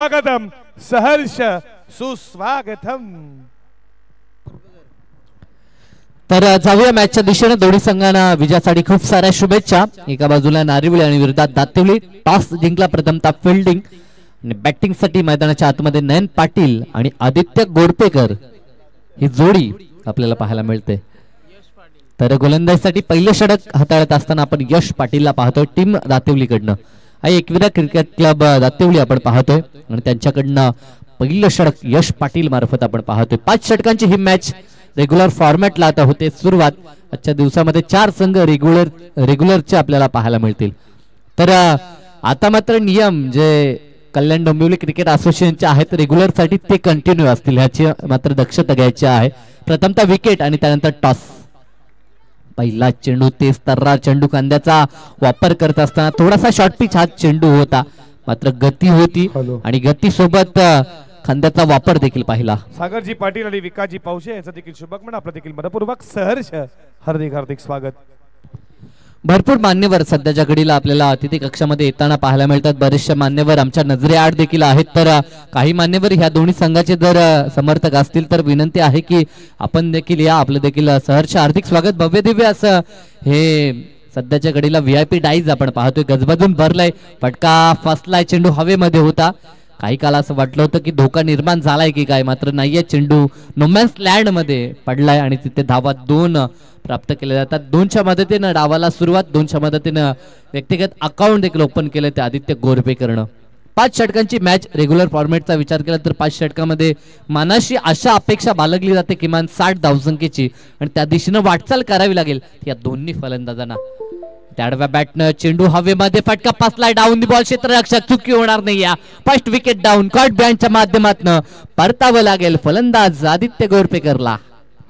स्वागतम सहर्ष सुस्वागतम। तर जाऊया मॅचच्या दिशेने। दोन्ही संघांना विजयासाठी खूप साऱ्या शुभेच्छा। एका बाजूला नारिवली आणि विरोधात दातिवली। टॉस जिंकला प्रथमतः फिल्डिंग आणि बॅटिंग साठी मैदानाच्या आतमध्ये नयन पाटील आणि आदित्य गोडपेकर ही जोडी आपल्याला पाहायला मिळते। तर गोलंदाजीसाठी पहिले षटक हाताळत असताना आपण यश पाटीलला पाहतोय टीम दातिवलीकडनं। एकविरा क्रिकेट क्लब दातिवली आपण पाहतोय आणि त्यांच्याकडनं पहिलं षटक यश पाटील मार्फत आपण पाहतोय। 5 षटकांची ही मॅच रेग्युलर फॉर्मॅटला आता होते सुरुवात। आजच्या दिवसामध्ये 4 संघ रेग्युलरचे आपल्याला पाहायला मिळतील। तर आता मात्र नियम जे कल्याण डोंबिवली क्रिकेट असोसिएशनचे आहेत रेग्युलर साठी ते कंटिन्यू असतील ह्याची मात्र दक्षता घ्यायची आहे। प्रथमतः विकेट आणि त्यानंतर टॉस। पहिला चेंडू तेज तर्रा चेंडू कांद्याचा वापर करत असताना थोडासा शॉर्ट पिच हा चेंडू होता, मात्र गती होती आणि गती सोबत खांद्याचा वापर देखील पाहिला। सागरजी पाटील आणि विकासजी पावशे यांचं देखील शुभकामना आपलं देखील मनपूर्वक सहर्ष हार्दिक हार्दिक स्वागत। भरपूर मान्यवर सध्याच्या घडीला आपल्याला अतिथी कक्षामध्ये येताना पाहायला मिळतात। बरेचसे मान्यवर आमच्या नजरेआड देखील आहेत। तर काही मान्यवर ह्या दोन्ही संघाचे जर समर्थक असतील तर विनंती आहे की आपण देखील या, आपलं देखील सहर्ष हार्दिक स्वागत। भव्य दिव्य असं हे सध्याच्या घडीला VIP डाईज आपण पाहतोय, गजबजून भरलाय। फटका फसलाय, चेंडू हवेमध्ये होता। काही काला असं वाटलं होतं की धोका निर्माण झालाय की काय, मात्र नाहीये। चेंडू नोमॅन्स लँड मध्ये पडलाय आणि तिथे धावा 2 प्राप्त केले जातात। 2च्या मदतीने डावाला सुरुवात, 2च्या मदतीने व्यक्तिगत अकाउंट देखील ओपन केले ते आदित्य गोरपेकरनं। 5 षटकांची मॅच रेग्युलर फॉर्मॅटचा विचार केला तर 5 षटकामध्ये मानाशी अशा अपेक्षा बाळगली जाते किमान 60 धावसंख्येची आणि त्या दिशेने वाटचाल करावी लागेल या दोन्ही फलंदाजांना। आडव्या बॅटनं चेंडू हवेमध्ये फटका फसलाय, डाऊन दी बॉल, क्षेत्ररक्षक चुकी होणार नाही। या फर्स्ट विकेट डाऊन कॉट बँडच्या माध्यमातून परतावं लागेल फलंदाज आदित्य गोरपेकरला।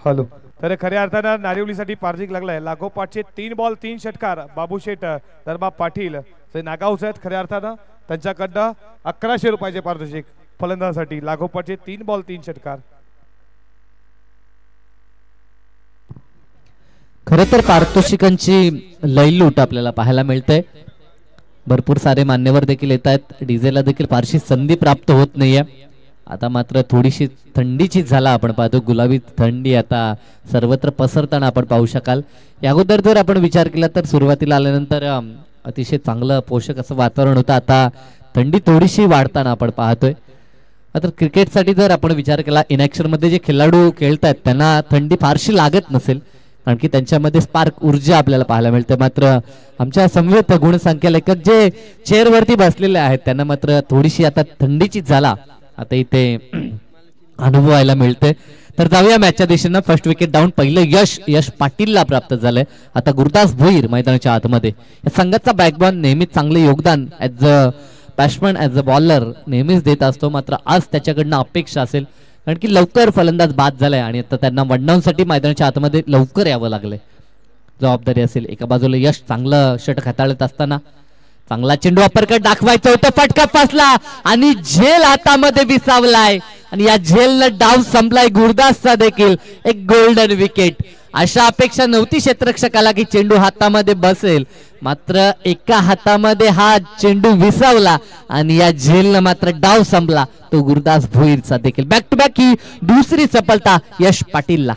हॅलो, तर खऱ्या अर्थानं नारिवलीसाठी पारजिक लागलाय। लागोपाठचे 3 बॉल 3 षटकार बाबू शेठ दरबा पाटील जे नागावचे आहेत खऱ्या अर्थानं त्यांच्याकडनं 1100 रुपयाचे पारितोषिक फलंदाजासाठी। लागोपाठचे 3 बॉल 3 षटकार। खरं तर पारितोषिकांची लयलूट आपल्याला पाहायला मिळते। भरपूर सारे मान्यवर देखील येत आहेत, डीजेला देखील फारशी संधी प्राप्त होत नाहीये। आता मात्र थोडीशी थंडीची झाला आपण पाहतो, गुलाबी थंडी आता सर्वत्र पसरताना आपण पाहू शकाल। या अगोदर जर आपण विचार केला तर सुरुवातीला आल्यानंतर अतिशय चांगलं पोषक असं वातावरण होतं, आता थंडी थोडीशी वाढताना आपण पाहतोय। आता क्रिकेटसाठी जर आपण विचार केला इनॅक्शन मध्ये जे खेळाडू खेळतात त्यांना थंडी फारशी लागत नसेल, कारण की त्यांच्यामध्ये स्पार्क ऊर्जा आपल्याला पाहायला मिळते। मात्र आमच्या समवेत गुणसंख्यालेखक जे चेअरवरती बसलेले आहेत त्यांना मात्र थोडीशी आता थंडीची झाला आता इथे अनुभवायला मिळते। तर जाऊया मॅचच्या दिशेनं। फर्स्ट विकेट डाऊन पहिलं यश पाटीलला प्राप्त झालंय। आता गुरुदास भोईर मैदानाच्या आतमध्ये या संघाचा बॅकबॉन नेहमीच चांगले योगदान as a batsman as a bowler नेहमीच देत असतो, मात्र आज त्याच्याकडनं अपेक्षा असेल कारण की लवकर फलंदाज बाद झालाय आणि आता त्यांना वनडाऊनसाठी मैदानाच्या आतमध्ये लवकर यावं लागलंय। जबाबदारी असेल। एका बाजूला यश चांगलं षटक हाताळत असताना चांगला चेंडू अपरकट दाखवायचं होतं, फटका फसला आणि झेल हातामध्ये विसावलाय आणि या झेलनं डाव संपलाय गुरुदासचा देखील एक गोल्डन विकेट। अशा अपेक्षा नव्हती क्षेत्ररक्षकाला की चेंडू हातामध्ये बसेल, मात्र एका हातामध्ये हा चेंडू विसावला आणि या झेलनं मात्र डाव संपला तो गुरुदास भोईरचा देखील। बॅक टू बॅक ही दुसरी सफलता यश पाटीलला।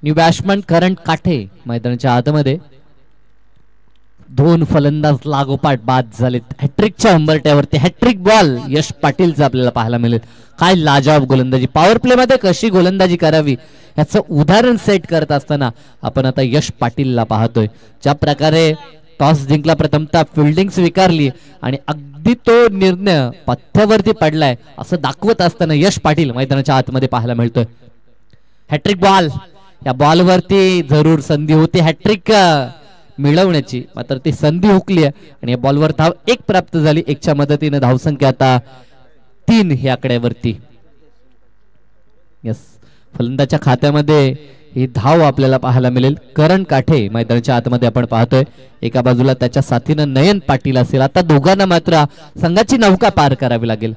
न्यू बॅट्समन करंट काठे मैदानाच्या आतमध्ये 2 फलंदाज लागोपाठ बाद झालेत। हॅट्रिकच्या उंबरट्यावरती हॅट्रिक बॉल यश पाटीलचा आपल्याला पाहायला मिळेल। काय लाजवाब गोलंदाजी, पॉवर प्ले मध्ये कशी गोलंदाजी करावी याचं उदाहरण सेट करत असताना आपण आता यश पाटीलला पाहतोय। ज्या प्रकारे टॉस जिंकला, प्रथमतः फिल्डिंग स्वीकारली आणि अगदी तो निर्णय पथ्यावरती पडलाय असं दाखवत असताना यश पाटील मैदानाच्या आतमध्ये पाहायला मिळतोय। हॅट्रिक बॉल, या बॉलवरती जरूर संधी होती। हॅट्रिक मिळवण्याची, मात्र ती संधी हुकली आहे आणि या बॉलवर धाव 1 प्राप्त झाली. 1च्या मदतीने धावसंख्या आता 3 ही आकड्यावरती. यस, फलंदाच्या खात्यामध्ये ही धाव आपल्याला पाहायला मिळेल. करण काठे मैदानाच्या आतमध्ये आपण पाहतोय. एका बाजूला त्याच्या साथीनं नयन पाटील असेल. आता दोघांना मात्र संघाची नौका पार करावी लागेल.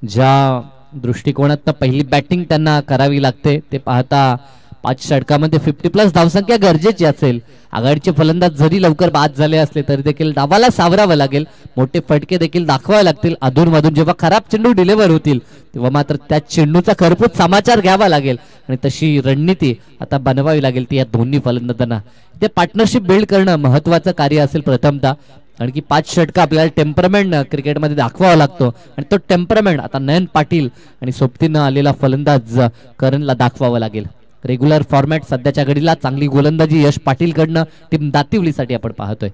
ज्या दृष्टिकोनातनं पहिली बॅटिंग त्यांना करावी लागते ते पाहता 5 षटकामध्ये 50+ धावसंख्या गरजेची असेल. आघाडीचे फलंदाज जरी लवकर बाद झाले असले तरी देखील डावाला सावरावं लागेल. मोठे फटके देखील दाखवावे लागतील. अधूनमधून जेव्हा खराब चेंडू डिलिव्हर होतील तेव्हा मात्र त्या चेंडूचा खरपूस समाचार घ्यावा लागेल आणि तशी रणनीती आता बनवावी लागेल ती या दोन्ही फलंदाजांना. ते पार्टनरशिप बिल्ड करणं महत्वाचं कार्य असेल प्रथमतः. कारण की 5 षटकं आपल्याला टेम्परमेंट क्रिकेटमध्ये दाखवावा लागतो आणि तो टेम्परमेंट आता नयन पाटील आणि सोबतीनं आलेला फलंदाज करणला दाखवावा लागेल. रेग्युलर फॉर्मॅट सध्याच्या घडीला चांगली गोलंदाजी यश पाटील कडनं टीम दातिवलीसाठी आपण पाहतोय.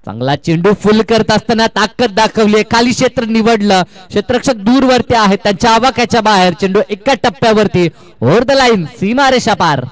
चांगला चेंडू फुल करत असताना ताकद दाखवली. खाली क्षेत्र निवडलं. क्षेत्ररक्षक दूरवरती आहे, त्यांच्या आवाक्याच्या बाहेर. चेंडू एका टप्प्यावरती ओव्हर द लाईन, सीमारेषा पार.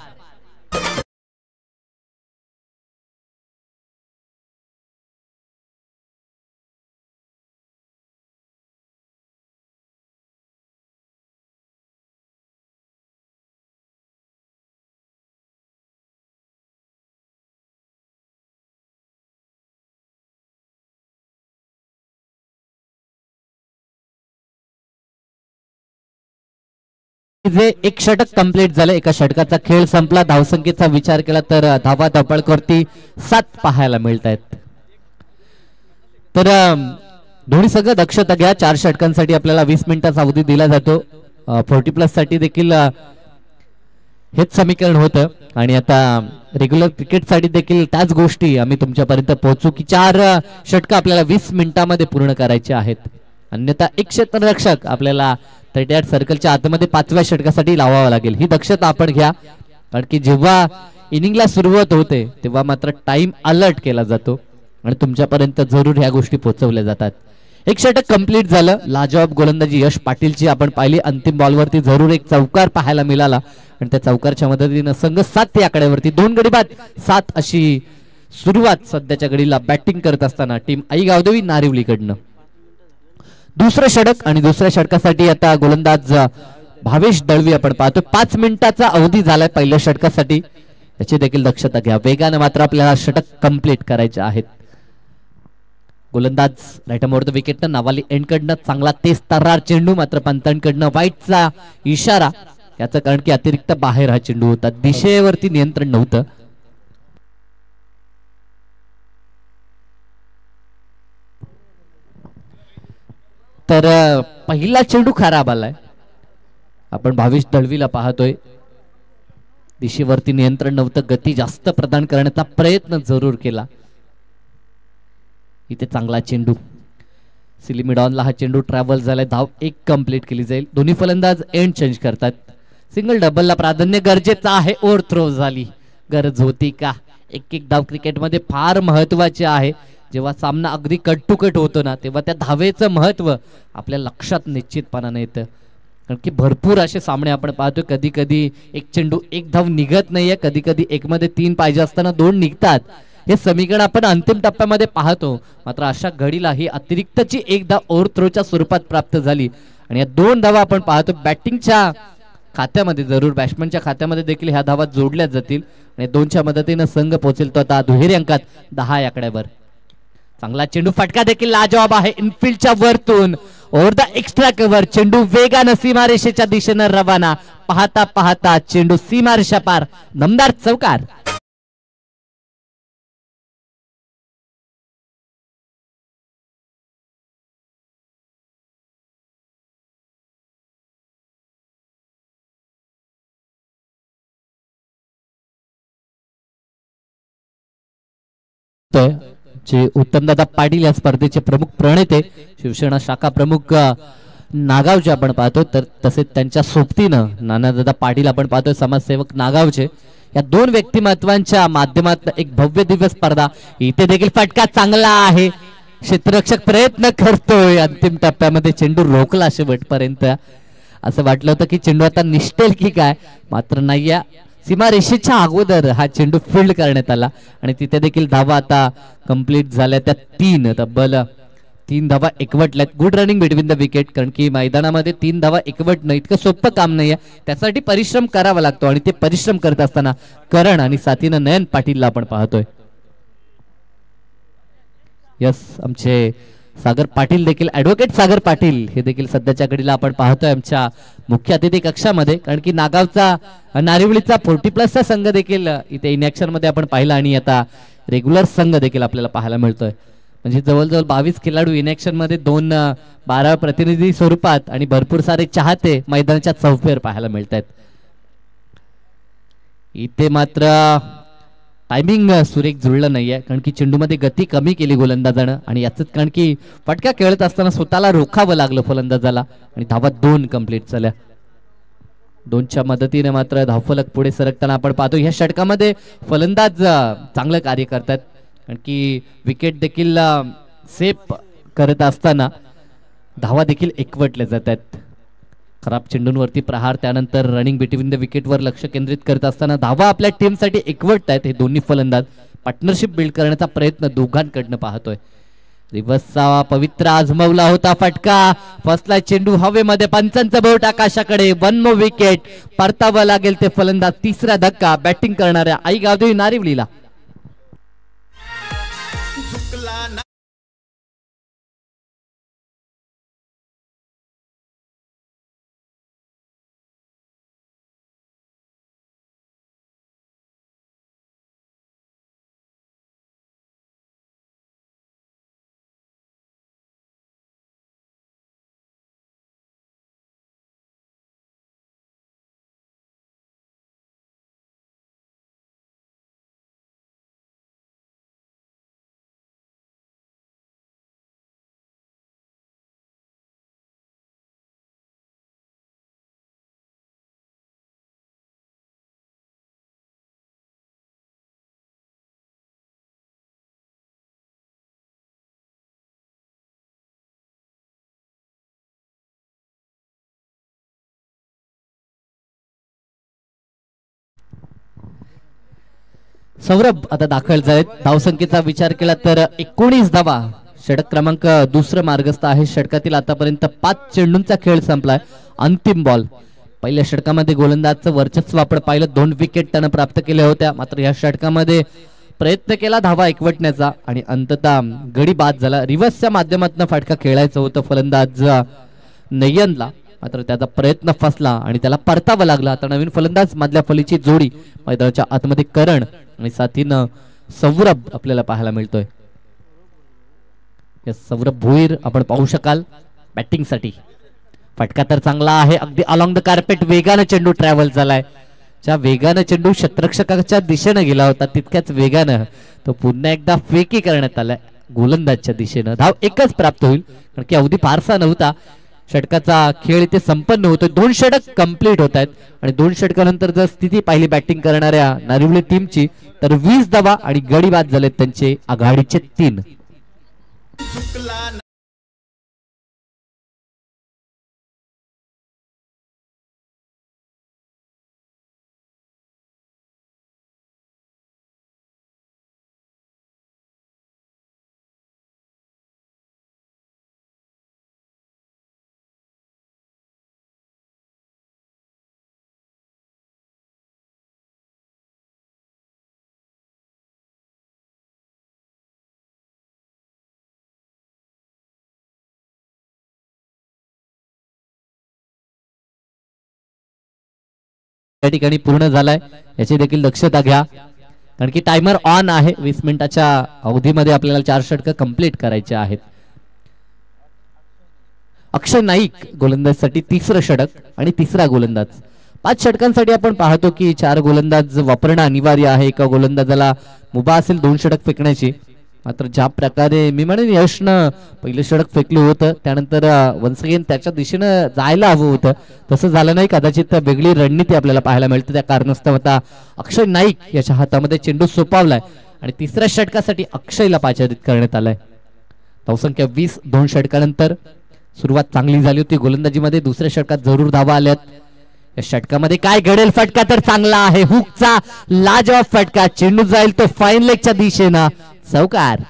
जे 1 षटक कंप्लीट झालं. एका षटकाचा खेळ संपला. धावसंख्येचा विचार केला तर धावा धपळकरती 7 पाहायला मिळत आहेत. तर दोन्ही सगळं दक्षता घ्या. 4 षटकांसाठी आपल्याला 20 मिनिटाचा अवधी दिला जातो. 40+ साठी देखील हेच समीकरण होतं आणि आता रेग्युलर क्रिकेटसाठी देखील त्याच गोष्टी आम्ही तुमच्यापर्यंत पोहोचू की 4 षटकं आपल्याला 20 मिनिटांमध्ये पूर्ण करायचे आहेत. अन्यथा एक क्षेत्ररक्षक आपल्याला 38 सर्कलच्या आतमध्ये 5व्या षटकासाठी लावावा लागेल. ही दक्षता आपण घ्या. कारण की जेव्हा इनिंगला सुरुवात होते तेव्हा मात्र टाइम अलर्ट केला जातो आणि तुमच्यापर्यंत जरूर ह्या गोष्टी पोहोचवल्या जातात. 1 षटक कंप्लीट झालं. लाजवाब गोलंदाजी यश पाटीलची आपण पाहिली. अंतिम बॉलवरती जरूर एक चौकार पाहायला मिळाला आणि त्या चौकारच्या मदतीनं संघ 7 या आकड्यावरती 2 गडी बाद 7 अशी सुरुवात सध्याच्या घडीला बॅटिंग करत असताना टीम आई गावदेवी नारिवलीकडनं. दुसरं षटक आणि दुसऱ्या षटकासाठी आता गोलंदाज भावेश दळवी आपण पाहतो. 5 मिनिटाचा अवधी झालाय पहिल्या षटकासाठी. याची देखील दक्षता घ्या. वेगाने मात्र आपल्याला षटक कंप्लीट करायचे आहेत. गोलंदाज राईट ओव्हर द विकेटनं नावाली एंडकडनं चांगला तेज तर्रार चेंडू, मात्र पंतांकडनं वाईटचा इशारा. याचं कारण की अतिरिक्त बाहेर हा चेंडू होता. दिशेवरती नियंत्रण नव्हतं. तर पहिला चेंडू खराब आलाय. आपण भावेश दळवीला पाहतोय. दिशेवरती नियंत्रण नव्हतं. गती जास्त प्रदान करण्याचा प्रयत्न जरूर केला. इथे चांगला चेंडू. सिलिमिडॉनला हा चेंडू ट्रॅव्हल झालाय. धाव 1 कंप्लीट केली जाईल. दोन्ही फलंदाज एंड चेंज करतात. सिंगल डबलला प्राधान्य गरजेचं आहे. ओव्हर थ्रो झाली. गरज होती का? एक धाव क्रिकेटमध्ये फार महत्वाचे आहे. जेव्हा सामना अगदी कट टू कट होतो ना तेव्हा त्या धावेचं महत्व आपल्या लक्षात निश्चितपणाने येतं. कारण की भरपूर असे सामने आपण पाहतोय. कधी कधी एक चेंडू 1 धाव निघत नाहीये. कधी कधी 1 मध्ये 3 पाहिजे असताना 2 निघतात. हे समीकरण आपण अंतिम टप्प्यामध्ये पाहतो. मात्र अशा घडीला ही अतिरिक्तची 1 धाव ओव्हर थ्रोच्या स्वरूपात प्राप्त झाली आणि या 2 धावा आपण पाहतो बॅटिंगच्या खात्यामध्ये. जरूर बॅट्समनच्या खात्यामध्ये देखील ह्या धावा जोडल्या जातील आणि 2च्या मदतीनं संघ पोहोचेल तो आता दुहेरी अंकात 10 या आकड्यावर. चांगला चेंडू. फटका देखील लाजवाब आहे. इनफिल्डच्या वरतून ओव्हर द एक्स्ट्रा कव्हर. चेंडू वेगानं सीमारेषेच्या दिशेनं रवाना. पाहता पाहता चेंडू सीमारेषा पार. दमदार चौकार. जे उत्तमदादा पाटील या स्पर्धेचे प्रमुख प्रणेते, शिवसेना शाखा प्रमुख नागावचे आपण पाहतो. तर तसेच त्यांच्या सोबतीनं नानादादा पाटील आपण पाहतोय समाजसेवक नागावचे. या 2 व्यक्तिमत्वांच्या माध्यमातून एक भव्य दिव्य स्पर्धा. इथे देखील फटका चांगला आहे. क्षेत्ररक्षक प्रयत्न करतोय. अंतिम टप्प्यामध्ये चेंडू रोखला शेवटपर्यंत. असं वाटलं होतं की चेंडू आता निष्ठेल की काय, मात्र नाही. सीमारेषेच्या अगोदर हा चेंडू फील्ड करण्यात आला आणि तिथे देखील धावा आता कंप्लीट झाल्या त्या 3 तब्बल 3 धावा एकवटल्यात. Good running between the wicket, कारण की मैदानामध्ये 3 धावा एकवटणं इतकं सोपं काम नाही आहे, त्यासाठी परिश्रम करावा लागतो आणि ते परिश्रम करत असताना करण आणि साथीनं नयन पाटीलला आपण पाहतोय. यस, आमचे सागर पाटील देखील, ऍडव्होकेट सागर पाटील हे देखील सध्याच्या घडीला आपण पाहतोय आमच्या मुख्य अतिथी कक्षामध्ये, कारण की नागावचा नारिवलीचा 40+ संघ देखील इथे इनॅक्शन मध्ये आपण पाहिला आणि आता रेग्युलर संघ देखील आपल्याला पाहायला मिळतोय. म्हणजे जवळजवळ 22 खेळाडू इनॅक्शन मध्ये 2 12 प्रतिनिधी स्वरूपात आणि भरपूर सारे चाहते मैदानाच्या चौफेर पाहायला मिळत आहेत. इथे मात्र टायमिंग सुरेख जुळलं नाहीये, कारण की चेंडूमध्ये गती कमी केली गोलंदाजानं आणि याच कारण की फटका खेळत असताना स्वतःला रोखावं लागलं फलंदाजाला आणि धावा 2 कंप्लीट झाल्या. 2च्या मदतीने मात्र धावफलक पुढे सरकताना आपण पाहतो. या षटकामध्ये फलंदाज चांगलं कार्य करतात, कारण की विकेट देखील सेफ करत असताना धावा देखील एकवटल्या जातात. खराब चेंडूंवरती प्रहार, त्यानंतर रनिंग बिटवीन द विकेटवर लक्ष केंद्रित करत असताना धावा आपल्या टीमसाठी एकवटत आहेत. हे दोन्ही फलंदाज पार्टनरशिप बिल्ड करण्याचा प्रयत्न दोघांकडनं पाहतोय. रिव्हर्सचा पवित्र आजमावला होता फटका, फसला चेंडू हवेमध्ये, पंचांचं बोट आकाशाकडे. 1 more विकेट, परतावं लागेल ते फलंदाज. 3रा धक्का बॅटिंग करणाऱ्या आई गावदेवी नारिवलीला. सौरभ आता दाखल झालेत. धावसंख्येचा विचार केला तर 19 धावा. षटक क्रमांक 2 मार्गस्थ आहे. षटकातील आतापर्यंत 5 चेंडूंचा खेळ संपलाय. अंतिम बॉल. पहिल्या षटकामध्ये गोलंदाजचं वर्चस्व आपण पाहिलं, 2 विकेट त्यानं प्राप्त केल्या होत्या. मात्र या षटकामध्ये प्रयत्न केला धावा एकवटण्याचा आणि अंततः गडी बाद झाला. रिव्हर्सच्या माध्यमातून फटका खेळायचं होतं फलंदाज नयनला, मात्र त्याचा प्रयत्न फसला आणि त्याला परतावं लागला. आता नवीन फलंदाज मधल्या फलीची जोडी मैदानाच्या आतमध्ये करण आणि साथीनं सौरभ आपल्याला पाहायला मिळतोय. सौरभ भोईर आपण पाहू शकाल बॅटिंग साठी. फटका तर चांगला आहे, अगदी अलॉंग द कार्पेट वेगानं चेंडू ट्रॅव्हल झालाय. ज्या वेगानं चेंडू शतरक्षकाच्या दिशेनं गेला होता तितक्याच वेगानं तो पुन्हा एकदा फेकी करण्यात आलाय गोलंदाजच्या दिशेनं. धाव एकच प्राप्त होईल, कारण की अवधी फारसा नव्हता. षटकाचा खेळ इथे संपन्न होतोय. 2 षटक कंप्लीट होत आहेत आणि 2 षटकानंतर जर स्थिती पाहिली बॅटिंग करणाऱ्या नारिवली टीमची तर 20 धावा आणि गडी बाद झालेत त्यांचे आघाडीचे 3. या ठिकाणी पूर्ण झालाय, याची देखील दक्षता घ्या, कारण की टायमर ऑन आहे. 20 मिनिटाच्या अवधीमध्ये आपल्याला 4 षटक कंप्लीट करायचे आहेत. अक्षय नाईक गोलंदाजसाठी 3रं षटक आणि 3रा गोलंदाज. 5 षटकांसाठी आपण पाहतो की 4 गोलंदाज वापरणं अनिवार्य आहे. एका गोलंदाजाला मुभा असेल 2 षटक फेकण्याची. मात्र ज्या प्रकारे मी म्हणेन यशनं पहिलं षटक फेकलं होतं त्यानंतर वन्स अगेन त्याच्या दिशेनं जायला हवं होतं, तसं झालं नाही. कदाचित वेगळी रणनीती आपल्याला पाहायला मिळते. त्या कारणास्तव आता अक्षय नाईक याच्या हातामध्ये चेंडू सोपावलाय आणि 3ऱ्या षटकासाठी अक्षयला पाचारित करण्यात आलाय. धावसंख्या 20. 2 षटकानंतर सुरुवात चांगली झाली होती गोलंदाजीमध्ये. 2ऱ्या षटकात जरूर धावा आल्यात. या षटकामध्ये काय घडेल? फटका तर चांगला आहे, हुकचा लाजवाब फटका, चेंडू जाईल तो फाईन लेगच्या दिशेनं, चौकार.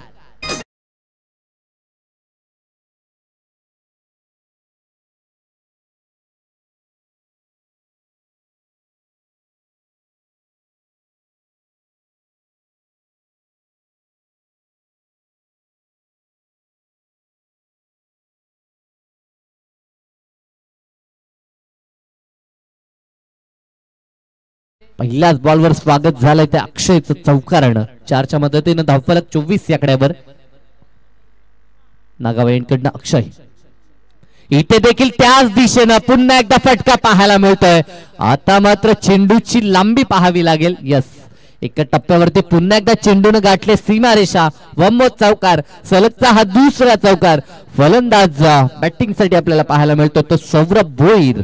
पहिल्याच बॉलवर स्वागत झालंय त्या अक्षयचं चौकारानं. 4च्या मदतीनं धावफलक 24 या आकड्यावर. नागावयेंकडनं अक्षय, इथे देखील त्याच दिशेनं पुन्हा एकदा फटका पाहायला मिळतोय. आता मात्र चेंडूची लांबी पाहावी लागेल. यस, एका टप्प्यावरती पुन्हा एकदा चेंडून गाठले सीमारेषा. वम्मो चौकार, सलगचा हा दुसरा चौकार. फलंदाज बॅटिंग साठी आपल्याला पाहायला मिळतो तो सौरभ भोईर.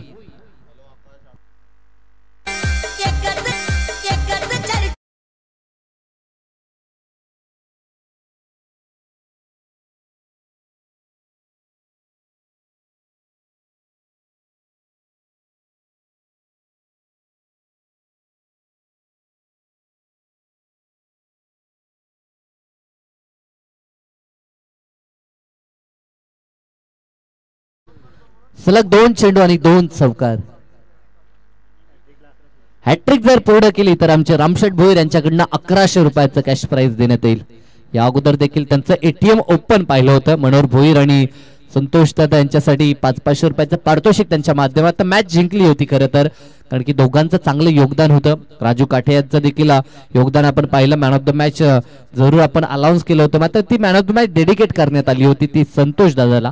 सलग 2 चेंडू आणि 2 चौकार. हॅट्रिक जर पूर्ण केली तर आमचे रामशेठ भोईर यांच्याकडनं 1100 रुपयाचं कॅश प्राइज देण्यात येईल. या अगोदर देखील त्यांचं एटीएम ओपन पाहिलं होतं. मनोहर भोईर आणि संतोष दादा यांच्यासाठी 500 रुपयाचं पारितोषिक त्यांच्या माध्यमातून मॅच जिंकली होती खरं तर, कारण की दोघांचं चांगलं योगदान होतं. राजू काठे यांचं देखील योगदान आपण पाहिलं. मॅन ऑफ द मॅच जरूर आपण अनाऊन्स केलं होतं, मात्र ती man of the match dedicate करण्यात आली होती ती संतोष दादाला.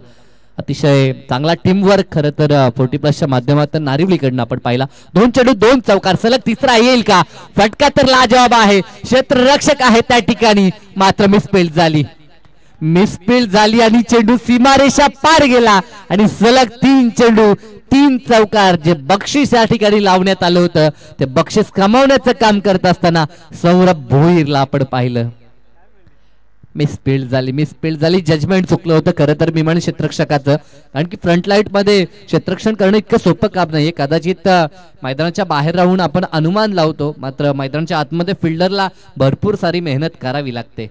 अतिशय चांगला टीम वर्क खरं तर 40+ माध्यमातून नारिवलीकडनं आपण पाहिला. 2 चेंडू 2 चौकार. सलग तिसरा येईल का? फटका तर लाजवाब आहे, क्षेत्ररक्षक आहे त्या ठिकाणी, मात्र मिसफील्ड झाली आणि चेंडू सीमारेषा पार गेला आणि सलग 3 चेंडू 3 चौकार. जे बक्षीस या ठिकाणी लावण्यात आलं होतं ते बक्षीस कमावण्याचं काम करत असताना सौरभ भोईरला आपण पाहिलं. मिसफील्ड झाली. जजमेंट चुकलं होतं खरं तर मी म्हणेन क्षेत्ररक्षकाचं, कारण की फ्रंट लाईट मध्ये क्षेत्ररक्षण करणं इतकं सोपं काम नाहीये. कदाचित मैदानाच्या बाहेर राहून आपण अनुमान लावतो, मात्र मैदानाच्या आतमध्ये फिल्डरला भरपूर सारी मेहनत करावी लागते.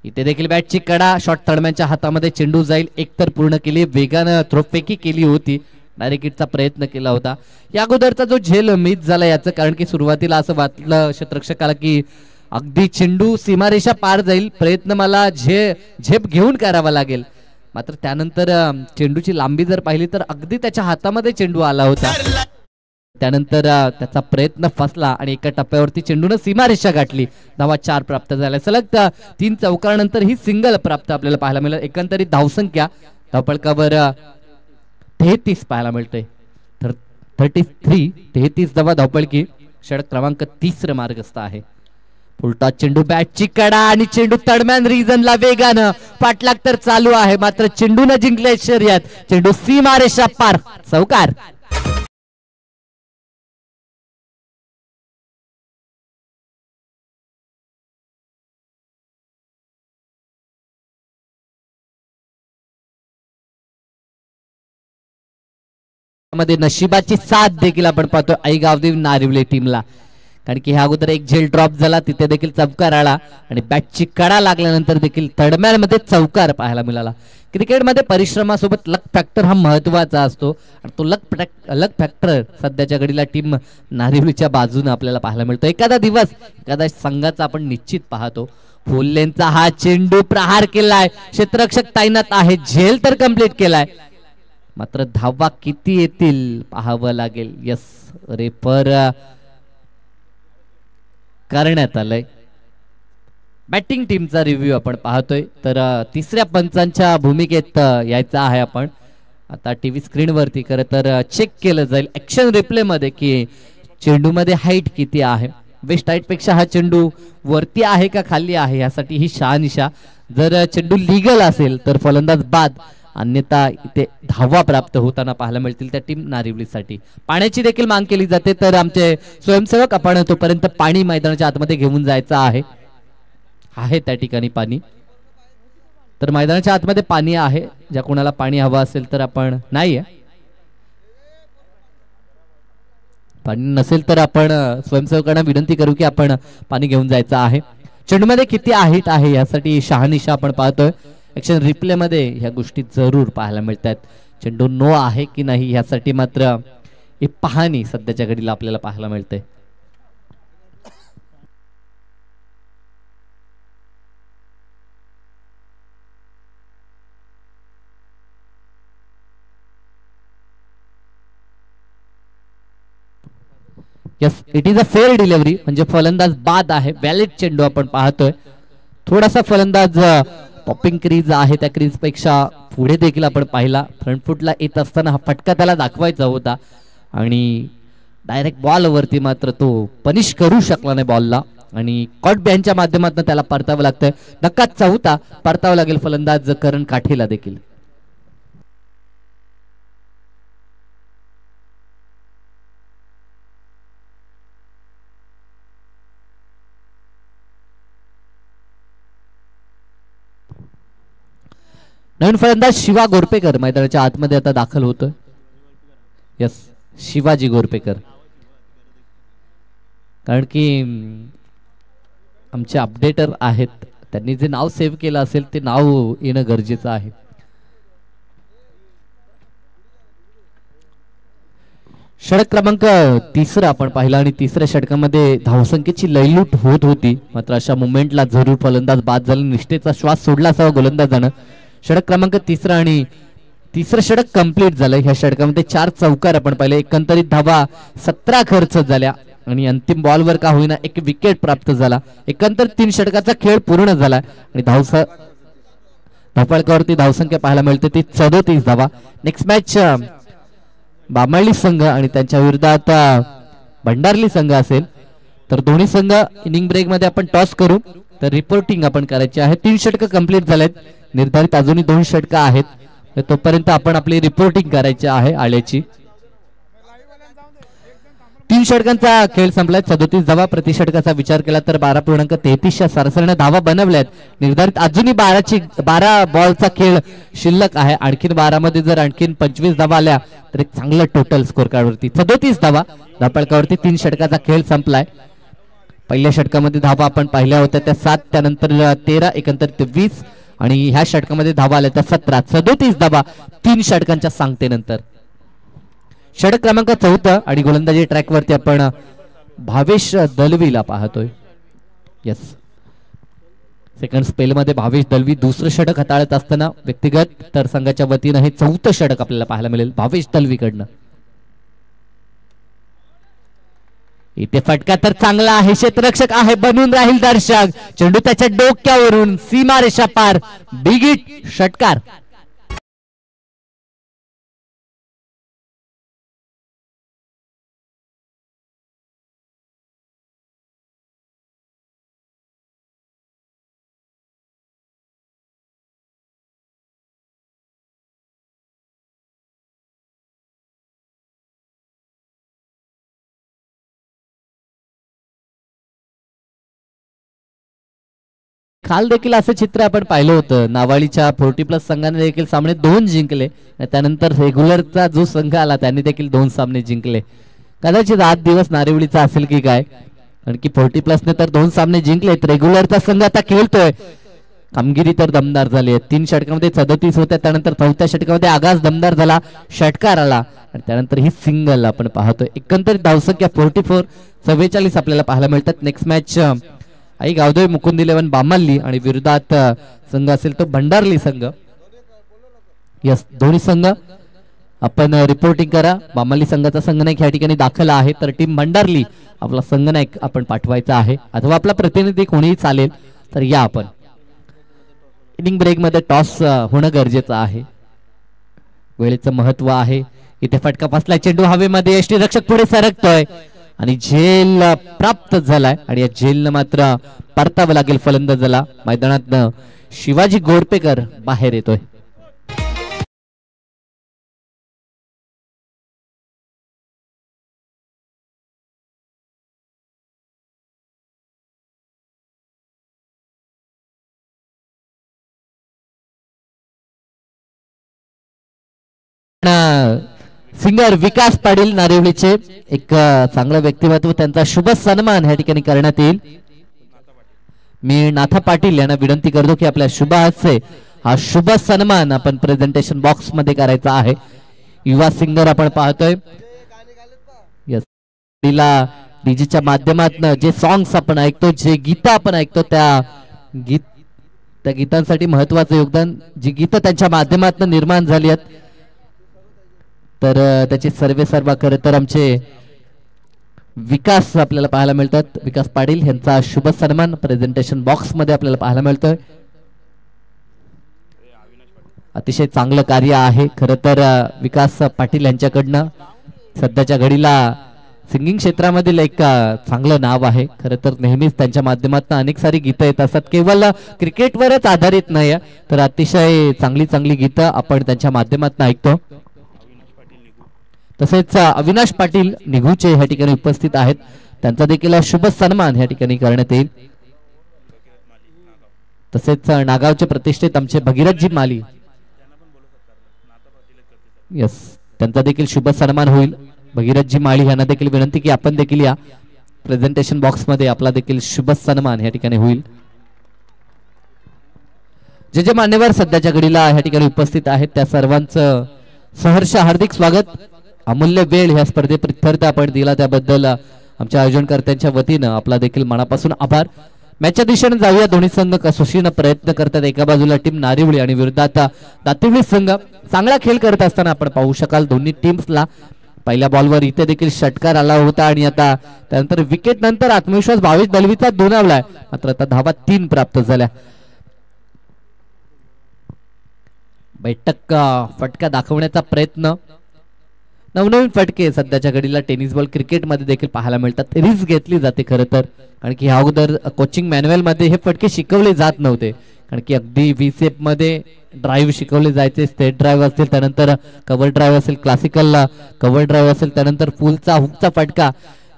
इथे देखील बॅटची कडा, शॉट तडम्यांच्या हातामध्ये, चेंडू जाईल. एकतर पूर्ण केली, वेगानं थ्रोफेकी केली होती, डायरेक्ट हिटचा प्रयत्न केला होता. या अगोदरचा जो झेल मिस झाला याचं कारण की सुरुवातीला असं वाटलं क्षेत्ररक्षकाला की अगदी चेंडू सीमारेषा पार जाईल, प्रयत्न मला झेप घेऊन करावा लागेल. मात्र त्यानंतर चेंडूची लांबी जर पाहिली तर अगदी त्याच्या हातामध्ये चेंडू आला होता. त्यानंतर त्याचा प्रयत्न फसला आणि एका टप्प्यावरती चेंडूने सीमारेषा गाठली. धावा 4 प्राप्त झाल्या. सलग 3 चौकारानंतर ही सिंगल प्राप्त आपल्याला पाहायला मिळेल. एकंदरीत धावसंख्या धावपळकावर 33 पाहायला मिळते. 33 धावा धावपळकी, षटक क्रमांक 30 मार्गस्थ आहे. उलटा चेंडू, बॅटची कडा आणि चेंडू तडम्यान रिजनला वेगानं, पाठलाग तर चालू आहे, मात्र चेंडूने जिंकले शर्यत. चेंडू सीमारेषा पार, चौकार. मध्ये नशिबाची साथ देखील आपण पाहतो आई गावदेवी नारिवले टीमला, कारण की ह्या अगोदर एक झेल ड्रॉप झाला, तिथे देखील चौकार आला आणि बॅटची कडा लागल्यानंतर देखील तडम्यामध्ये चौकार पाहायला मिळाला. क्रिकेटमध्ये परिश्रमासोबत लक फॅक्टर हा महत्वाचा असतो आणि तो लक फॅक्टर सध्याच्या घडीला टीम नारिवलीच्या बाजूने आपल्याला पाहायला मिळतो. एखादा दिवस एखादा संघाचा आपण निश्चित पाहतो. फुल्लेंचा हा चेंडू प्रहार केलाय, क्षेत्ररक्षक तैनात आहे, झेल तर कंप्लीट केलाय, मात्र धावा किती येतील पाहावं लागेल. यस, रेफर करण्यात आलंय. बॅटिंग टीमचा रिव्ह्यू आपण पाहतोय तर तिसऱ्या पंचांच्या भूमिकेत यायचं आहे आपण. आता टीव्ही स्क्रीनवरती खरं तर चेक केलं जाईल ऍक्शन रिप्ले मध्ये की चेंडू मध्ये हाईट किती आहे. वेस्ट हाईट पेक्षा हा चेंडू वरती आहे का खाली आहे यासाठी ही शहानिशा. जर चेंडू लिगल असेल तर फलंदाज बाद, अन्यथा इथे धावा प्राप्त होताना पाहायला मिळतील त्या टीम नारिवलीसाठी. पाण्याची देखील मागणी केली जाते तर आमचे स्वयंसेवक आपण तोपर्यंत पाणी मैदानाच्या आतमध्ये घेऊन जायचं आहे त्या ठिकाणी पाणी. तर मैदानाच्या आतमध्ये पाणी आहे, ज्या कोणाला पाणी हवं असेल तर आपण नाहीये. पाणी नसेल तर आपण स्वयंसेवकांना विनंती करू की आपण पाणी घेऊन जायचं आहे. चेंडूमध्ये किती हिट आहे यासाठी शहानिशा आपण पाहतोय. ऍक्शन रिप्ले मध्ये ह्या गोष्टी जरूर पाहायला मिळतात. चेंडू नो आहे की नाही यासाठी मात्र ही पाहणी सध्याच्या घडीला आपल्याला पाहायला मिळते. Yes, it is a fair delivery, म्हणजे फलंदाज बाद आहे. व्हॅलिड चेंडू आपण पाहतोय. थोडासा फलंदाज पॉपिंग क्रीज आहे त्या क्रीज पेक्षा पुढे देखील आपण पाहिला. फ्रंट फुटला येत असताना हा फटका त्याला दाखवायचा होता आणि डायरेक्ट बॉल वरती मात्र तो पनिश करू शकला नाही बॉलला आणि कॉट बॅनच्या माध्यमातून त्याला परतावं लागतंय. धक्का चौथा परतावं लागेल फलंदाज करण काठेला देखील. नवीन फलंदाज शिवा गोरपेकर मैदानाच्या आतमध्ये आता दाखल होतोय. यस, शिवाजी गोरपेकर. कारण की आमचे अपडेटर आहेत, त्यांनी जे नाव सेव्ह केलं असेल ते नाव येणं गरजेचं आहे. षटक क्रमांक 3 आपण पाहिला आणि तिसऱ्या षटकामध्ये धावसंख्येची लयलूट होत होती. मात्र अशा मुवमेंटला जरूर फलंदाज बाद झाला. निष्ठेचा श्वास सोडला असावा गोलंदाजानं. षटक क्रमांक 3 आणि तिसरं षटक कंप्लीट झालं. ह्या षटकामध्ये 4 चौकार आपण पाहिले. एकंदरीत धावा 17 खर्च झाल्या आणि अंतिम बॉलवर का होईना एक विकेट प्राप्त झाला. एकंदर 3 षटकाचा खेळ पूर्ण झाला आणि धावफलकावरती धावसंख्या पाहायला मिळते ती 37 धावा. नेक्स्ट मॅच बामळली संघ आणि त्यांच्या विरोधात भंडारली संघ असेल. तर दोन्ही संघ इनिंग ब्रेक मध्ये आपण टॉस करू. तर रिपोर्टिंग आपण करायची आहे. 3 षटकं कंप्लीट झालेत. निर्धारित अजूनही 2 षटकं आहेत. तोपर्यंत आपण आपली रिपोर्टिंग करायची आहे आल्याची. 3 षटकांचा खेळ संपलाय. 37 धावा. प्रति षटकाचा विचार केला तर 12.33 सरासरीने धावा बनवल्यात. निर्धारित अजूनही 12 बॉलचा खेळ शिल्लक आहे. आणखीन 12 मध्ये जर आणखीन 25 धावा आल्या तर एक चांगलं टोटल स्कोर कार्डवरती 37 धावा. धावफलकावरती 3 षटकाचा खेळ संपलाय. पहिल्या षटकामध्ये धावा आपण पाहिल्या होत्या त्या 7, त्यानंतर 13, एकंदरीत 20 आणि ह्या षटकामध्ये धावा आल्या त्या 17. 37 धावा 3 षटकांच्या सांगतेनंतर. षटक क्रमांक 4 आणि गोलंदाजी ट्रॅक वरती आपण भावेश दलवीला पाहतोय. यस, सेकंड स्पेल मध्ये भावेश दलवी दुसरं षटक हाताळत असताना व्यक्तिगत तर संघाच्या वतीनं हे 4थं षटक आपल्याला पाहायला मिळेल भावेश दलवीकडनं. इथे फटका तर चांगला आहे. क्षेत्ररक्षक आहे, बनून राहील दर्शक. चेंडू त्याच्या डोक्यावरून सीमारेषा पार. बिग हिट षटकार. काल देखील असं चित्र आपण पाहिलं होतं. नावाळीच्या 40+ संघाने देखील सामने 2 जिंकले. त्यानंतर रेग्युलरचा जो संघ आला त्यांनी देखील 2 सामने जिंकले. कदाचित 8 दिवस नारिवलीचा असेल की काय, कारण की 40+ ने तर 2 सामने जिंकलेत. रेग्युलरचा संघ आता खेळतोय. कामगिरी तर दमदार झाली आहे. 3 षटकामध्ये 37 होत्या. त्यानंतर 4थ्या षटकामध्ये आगाज दमदार झाला, षटकार आला आणि त्यानंतर ही सिंगल आपण पाहतोय. एकंदरीत धावसंख्या 44 आपल्याला पाहायला मिळतात. नेक्स्ट मॅच आई गावदेवी मुकुंद 11 बामल्ली आणि विरोधात संघ असेल तो भंडारली संघ. यस, दोन्ही संघ आपण रिपोर्टिंग करा. बामल्ली संघाचा संघनायक या ठिकाणी दाखल आहे. तर टीम भंडारली आपला संघनायक आपण पाठवायचा आहे अथवा आपला प्रतिनिधी कोणीही चालेल. तर या आपण इनिंग ब्रेक मध्ये टॉस होणं गरजेचं आहे. वेळेचं महत्व आहे. इथे फटका फसलाय. चेंडू हवेमध्ये. यष्टीरक्षक पुढे सरकतोय आणि झेल प्राप्त झालाय आणि या झेलनं मात्र परतावं लागेल फलंदाजाला. मैदानात शिवाजी गोरपेकर बाहेर येतोय. सिंगर विकास पाटील नारिवलीचे एक चांगलं व्यक्तिमत्व, त्यांचा शुभ सन्मान या ठिकाणी करण्यात येईल. मी नाथा पाटील यांना विनंती करतो की आपल्या शुभ हस्ते हा शुभ सन्मान आपण प्रेझेंटेशन बॉक्स मध्ये करायचा आहे. युवा सिंगर आपण पाहतोय. यस, डीजेच्या माध्यमातून जे सॉंग्स आपण ऐकतो, जे गीत आपण ऐकतो, त्या गीतांसाठी महत्वाचं योगदान जी गीतं त्यांच्या माध्यमातून निर्माण झाली आहेत, तर त्याची सर्व खरं तर आमचे विकास आपल्याला पाहायला मिळतात. विकास पाटील यांचा शुभ सन्मान प्रेझेंटेशन बॉक्स मध्ये आपल्याला पाहायला मिळतोय. अतिशय चांगलं कार्य आहे खरं तर विकास पाटील यांच्याकडनं. सध्याच्या घडीला सिंगिंग क्षेत्रामधील एक चांगलं नाव आहे. खरं तर नेहमीच त्यांच्या माध्यमातून अनेक सारी गीतं येत असतात. केवळ क्रिकेटवरच आधारित नाही, तर अतिशय चांगली गीतं आपण त्यांच्या माध्यमातून ऐकतो. तसेच अविनाश पाटील निघूचे ह्या ठिकाणी उपस्थित आहेत, त्यांचा देखील शुभ सन्मान ह्या ठिकाणी करण्यात येईल. तसेच नागावचे प्रतिष्ठित आमचे भगीरथजी माली, यस, त्यांचा देखील शुभ सन्मान होईल. भगीरथजी माळी यांना देखील विनंती की आपण देखील या प्रेझेंटेशन बॉक्स मध्ये आपला देखील शुभ सन्मान या ठिकाणी होईल. जे मान्यवर सध्याच्या घडीला या ठिकाणी उपस्थित आहेत त्या सर्वांचं सहर्ष हार्दिक स्वागत. अमूल्य वेळ ह्या स्पर्धे प्रित्यर्थ आपण दिला त्याबद्दल आमच्या आयोजनकर्त्यांच्या वतीनं आपला देखील मनापासून आभार. मॅचच्या दिशेने जाऊया. दोन्ही संघ कसोशीनं प्रयत्न करतात. एका बाजूला टीम नारिवळी आणि विरोधात दातिवली संघ चांगला खेळ करत असताना आपण पाहू शकाल दोन्ही टीम्सला पहिल्या बॉलवर इथे देखील षटकार आला होता आणि आता त्यानंतर विकेट नंतर आत्मविश्वास 22 दलवीचा दुणावलाय, मात्र आता धावा 3 प्राप्त झाल्या. बैठक फटका दाखवण्याचा प्रयत्न, नवनवीन फटके सध्याच्या घडीला टेनिस बॉल क्रिकेटमध्ये देखील पाहायला मिळतात. रिस्क घेतली जाते खरं तर, कारण की ह्या अगोदर कोचिंग मॅन्युअल मध्ये हे फटके शिकवले जात नव्हते. कारण की अगदी व्हीसेप मध्ये ड्राईव्ह शिकवले जायचे. स्टेट ड्राईव्ह असेल, त्यानंतर कव्हर ड्राईव्ह असेल, क्लासिकल कव्हर ड्राईव्ह असेल, त्यानंतर फुलचा हुकचा फटका,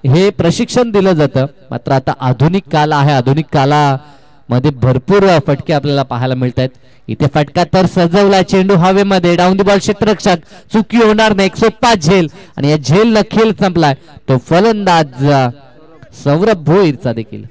हे प्रशिक्षण दिलं जातं. मात्र आता आधुनिक काल आहे. आधुनिक कालामध्ये भरपूर फटके आपल्याला पाहायला मिळत आहेत. इथे फटका तर सजवला, चेंडू हवेमध्ये, डाऊन द बॉल क्षेत्ररक्षक, चुकी होणार नाही, एक सोपा झेल आणि या झेल न खेळ संपलाय. तो फलंदाज सौरभ भोईरचा देखील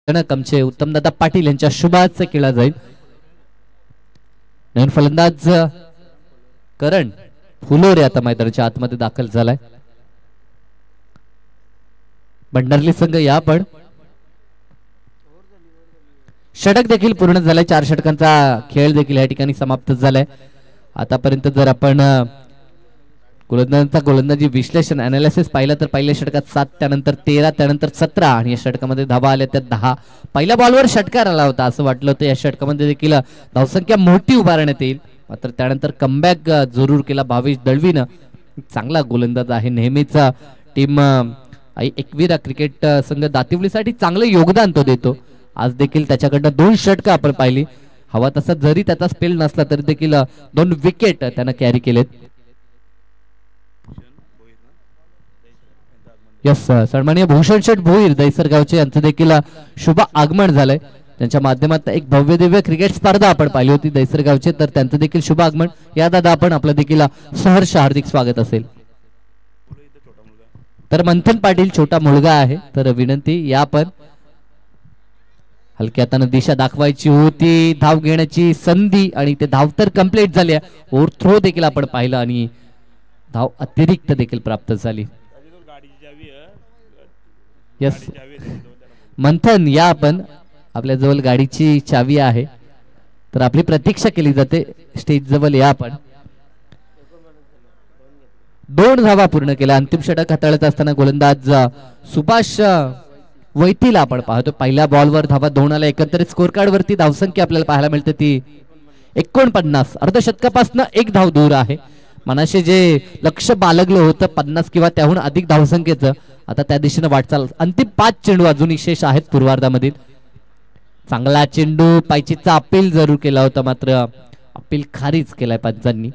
आमचे उत्तमदादा पाटील यांच्या शुभाचे केला जाईल. नवीन फलंदाज करण फुलोरे आता मैदानाच्या आतमध्ये दाखल झालाय. भंडारली संघ या पण षटक देखील पूर्ण झालाय. 4 षटकांचा खेळ देखील या ठिकाणी समाप्त झालाय. आतापर्यंत जर आपण गोलंदाजी विश्लेषण अनालिसिस पाहिलं तर पहिल्या षटकात 7, त्यानंतर 13, त्यानंतर 17 आणि या षटकामध्ये धावा आल्या त्या 10. पहिल्या बॉलवर षटकार आला होता, असं वाटलं होतं या षटकामध्ये देखील धावसंख्या मोठी उभारण्यात येईल. मात्र त्यानंतर कमबॅक जरूर केला भावेश दळवीनं. चांगला गोलंदाज आहे, नेहमीच टीम एकविरा क्रिकेट संघ दातिवलीसाठी चांगलं योगदान तो देतो. आज देखील त्याच्याकडनं 2 षटकं आपण पाहिली. हवा तसा जरी त्याचा स्पेल नसला तरी देखील 2 विकेट त्यानं कॅरी केलेत. यस, सन्माननीय भूषण शेठ भोईर दैसरगावचे यांचं देखील शुभ आगमन झालंय. त्यांच्या माध्यमातून एक भव्य दिव्य क्रिकेट स्पर्धा आपण पाहिली होती दैसरगावचे, तर त्यांचं देखील शुभ आगमन. या दादा आपण आपलं देखील सहर्ष हार्दिक स्वागत असेल. तर मंथन पाटील छोटा मुलगा आहे, तर विनंती या पण हलक्या हाताने दिशा दाखवायची होती. धाव घेण्याची संधी आणि ते धाव तर कंप्लीट झाली. ओव्हर थ्रो देखील आपण पाहिलं आणि धाव अतिरिक्त देखील प्राप्त झाली. यस, मंथन या आपण आपल्या जवळ गाडीची चावी आहे, तर आपली प्रतीक्षा केली जाते स्टेज जवळ. या आपण 2 धावा पूर्ण केल्या. अंतिम षटक हाताळत असताना गोलंदाज सुभाष वैतीला आपण पाहतो. पहिल्या बॉलवर धावा 2 आल्या. एकंदरीत स्कोर कार्ड वरती धावसंख्या आपल्याला पाहायला मिळते ती 49. अर्धशतकापासून 1 धाव दूर आहे. मनाशी जे लक्ष बाळगलं होतं 50 किंवा त्याहून अधिक धावसंख्येचं, आता त्या दिशेने वाटचाल. अंतिम 5 चेंडू अजूनही शेष आहेत पूर्वार्धामधील. चांगला चेंडू, पायचीचा अपील जरूर केला होता, मात्र अपील खारिज केलाय पंचांनी.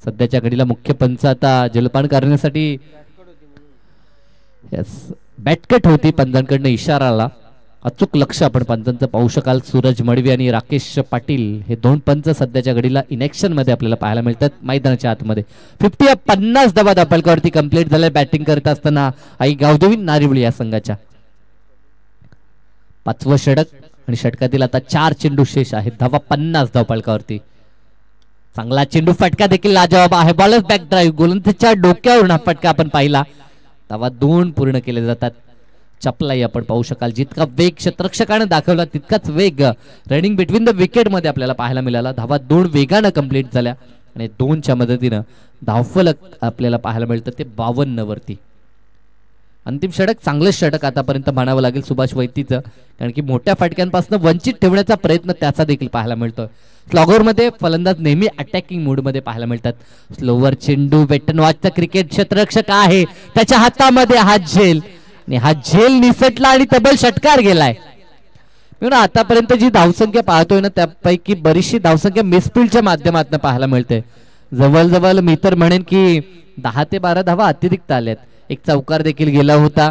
सध्याच्या घडीला मुख्य पंच आता जलपान करण्यासाठी बॅटकट होती, पंचांकडनं इशारा आला. अचूक लक्ष आपण पंचांचं पाहू शकाल. सूरज मडवी आणि राकेश पाटील हे दोन पंच सध्याच्या घडीला इनॅक्शन मध्ये आपल्याला पाहायला मिळतात मैदानाच्या आतमध्ये. 50 धावा धापलकावरती कंप्लीट झाले. बॅटिंग करत असताना आई गावदेवी नारिवळी या संघाच्या. 5वं षटक आणि षटकातील आता 4 चेंडू शेष आहेत. धावा 50 धावपळकावरती. चांगला चेंडू, फटका देखील लाजवाब आहे. बॉलर बॅक ड्राईव्ह, गोलंदाजाच्या डोक्यावरून हा फटका आपण पाहिला. धावा 2 पूर्ण केले जातात. चपलाई आपण पाहू शकाल. जितका वेग क्षेत्ररक्षकाने दाखवला तितकाच वेग रनिंग बिटवीन द विकेट मध्ये आपल्याला पाहायला मिळाला. धावा 2 वेगानं कंप्लीट झाल्या आणि 2च्या मदतीनं धावफलक आपल्याला पाहायला मिळतं ते 52 वरती. अंतिम षटक चांगलं षटक आतापर्यंत म्हणावं लागेल सुभाष वैतीचं, कारण की मोठ्या फटक्यांपासून वंचित ठेवण्याचा प्रयत्न त्याचा देखील पाहायला मिळतोय. स्लॉगर मध्ये फलंदाज नेहमी अटॅकिंग मूड मध्ये पाहायला मिळतात. स्लोवर चेंडू, वेटन वॉचचा क्रिकेट क्षेत्ररक्षक आहे, त्याच्या हातामध्ये हा झेल आणि हा झेल निसटला आणि तब्बल षटकार गेलाय. म्हणून आतापर्यंत जी धावसंख्या पाहतोय ना त्यापैकी बरीचशी धावसंख्या मिसफिल्डच्या माध्यमातून पाहायला मिळते. जवळजवळ मी तर म्हणेन की 10 ते 12 धावा अतिरिक्त आल्यात. एक चौकार देखील गेला होता,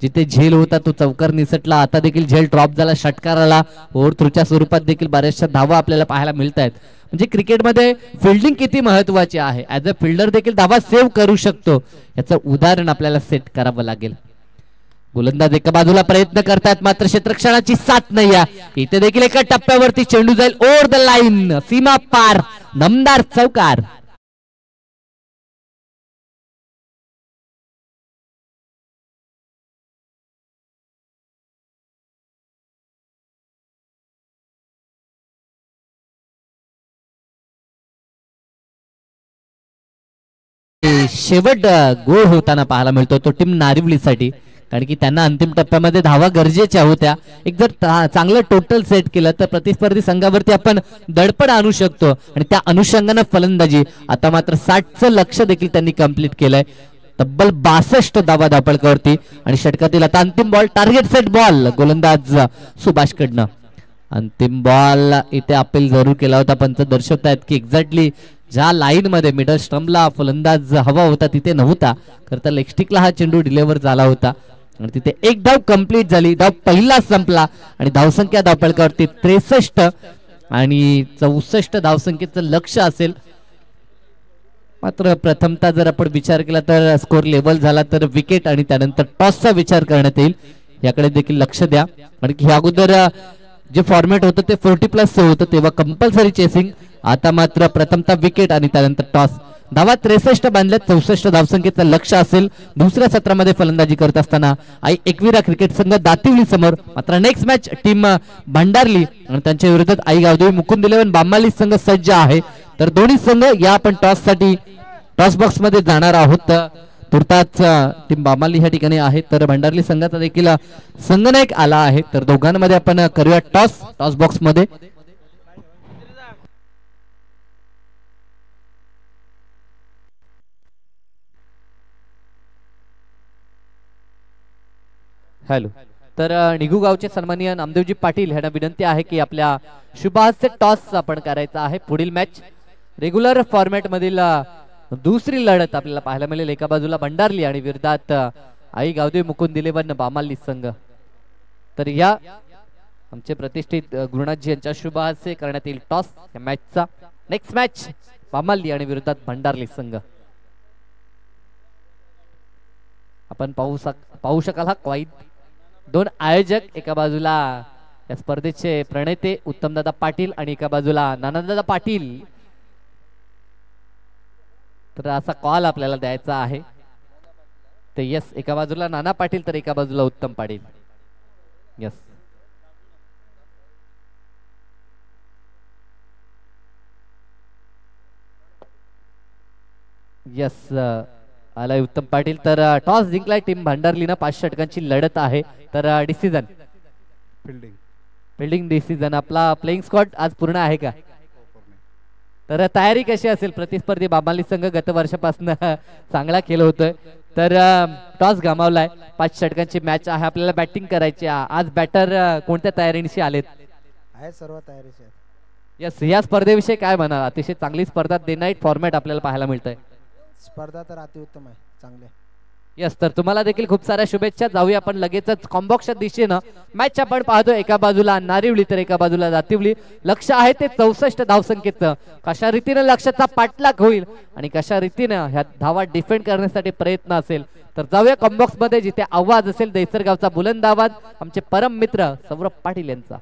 जिथे झेल होता तो चौकार निसटला. आता देखील झेल ड्रॉप झाला, षटकार आला. ओव्हर थ्रूच्या स्वरूपात देखील बऱ्याचशा धावा आपल्याला पाहायला मिळत आहेत. म्हणजे क्रिकेटमध्ये फिल्डिंग किती महत्वाची आहे. ऍज अ फिल्डर देखील धावा सेव्ह करू शकतो, याचं उदाहरण आपल्याला सेट करावं लागेल. गोलंदाज एका बाजूला प्रयत्न करतात, मात्र क्षेत्ररक्षणाची साथ नाही आहे. इथे देखील एका टप्प्यावरती चेंडू जाईल ओव्हर द लाईन, सीमा पार, दमदार चौकार. शेवट गोल होताना पाहायला मिळतो तो टीम नारिवलीसाठी, कारण की त्यांना अंतिम टप्प्यामध्ये धावा गरजेच्या होत्या. एक जर चांगलं टोटल सेट केलं तर प्रतिस्पर्धी संघावरती आपण दडपण आणू शकतो आणि त्या अनुषंगानं फलंदाजी. आता मात्र 60चं लक्ष देखील त्यांनी कंप्लीट केलंय. तब्बल 62 धावा धापळकावरती आणि षटकातील आता अंतिम बॉल, टार्गेट सेट बॉल गोलंदाज सुभाष कडनं. अंतिम बॉल इथे अपील जरूर केला होता. पंच दर्शवतायत की एक्झॅक्टली ज्या लाईन मध्ये मिडल स्टंपला फलंदाज हवा होता तिथे नव्हता, खरं तर लेग स्टिकला हा चेंडू डिलिव्हर झाला होता आणि तिथे एक धाव कंप्लीट झाली. धाव पहिला संपला आणि धावसंख्या धावपळकावरती 63 आणि 64 धावसंख्येचं लक्ष असेल. मात्र प्रथमतः जर आपण विचार केला तर स्कोर लेवल झाला तर विकेट आणि त्यानंतर टॉसचा विचार करण्यात येईल, याकडे देखील लक्ष द्या. कारण की अगोदर जे फॉर्मॅट होतं ते 40+ होतं तेव्हा कंपल्सरी चेसिंग. आता मात्र प्रथमतः विकेट आणि त्यानंतर टॉस. धावा 63 बांधल्यात, 64 धावसंख्येचं लक्ष असेल. दुसऱ्या सत्रामध्ये फलंदाजी करत असताना आई एकविरा क्रिकेट संघ दातिवली समोर. मात्र नेक्स्ट मॅच टीम भंडारली आणि त्यांच्या विरोधात आई गावदेवी मुकुंद 11 बामाली संघ सज्ज आहे. तर दोन्ही संघ या आपण टॉस साठी टॉस बॉक्स मध्ये जाणार आहोत. तुर्ताच टीम बामाली ह्या ठिकाणी आहे, तर भंडारली संघाचा देखील संघनायक आला आहे. तर दोघांमध्ये आपण करूया टॉस. टॉस बॉक्स मध्ये हॅलो. तर निघू गावचे सन्माननीय नामदेवजी पाटील यांना विनंती आहे की आपल्या शुभास्य टॉस आपण करायचा आहे. पुढील मॅच रेग्युलर फॉर्मॅट मधील दुसरी लढत आपल्याला पाहायला मिळेल. एका बाजूला भंडारली आणि विरोधात आई गावदेवी मुकुंद 11 बामाली संघ. तर या आमचे प्रतिष्ठित गुरुनाथजी यांच्या शुभास्य करण्यात येईल टॉस या मॅचचा. नेक्स्ट मॅच बामाली आणि विरोधात भंडारली संघ. आपण पाहू शकाल हा क्वाईट. 2 आयोजक, एका बाजूला या स्पर्धेचे प्रणेते उत्तमदादा पाटील आणि एका बाजूला नानादादा पाटील. तर असा कॉल आपल्याला द्यायचा आहे. तर यस, एका बाजूला नाना पाटील तर एका बाजूला उत्तम पाटील. यस, यस आलाय उत्तम पाटील. तर टॉस जिंकलाय टीम भंडारलीनं. 5 षटकांची लढत आहे. तर डिसिजन फिल्डिंग डिसिजन. आपला प्लेइंग स्क्वॉड आज पूर्ण आहे का? तर तयारी कशी असेल? प्रतिस्पर्धी बामाली संघ गत वर्षापासून चांगला खेळ होतोय. तर टॉस गमावलाय. 5 षटकांची मॅच आहे, आपल्याला बॅटिंग करायची. आज बॅटर कोणत्या तयारीनिशी आलेत? आहे सर्व तयारीचे. यस, या स्पर्धेविषयी काय म्हणाल? अतिशय चांगली स्पर्धा, डे नाईट फॉर्मॅट आपल्याला पाहायला मिळतंय. स्पर्धा तर अतिउत्तम आहे, चांगले. यस, तर तुम्हाला देखील खूप साऱ्या शुभेच्छा. जाऊया आपण लगेचच कॉम्बॉक्सच्या दिशेनं. मॅच आपण पाहतो, एका बाजूला नारिवली तर एका बाजूला दातिवली. लक्ष आहे ते 64 धावसंख्येचं. कशा रीतीने लक्षाचा पाठलाग होईल आणि कशा रीतीने ह्या धावा डिफेंड करण्यासाठी प्रयत्न असेल. तर जाऊया कॉम्बॉक्स मध्ये, जिथे आवाज असेल दैसरगावचा बुलंद आवाज, आमचे परम मित्र सौरभ पाटील यांचा.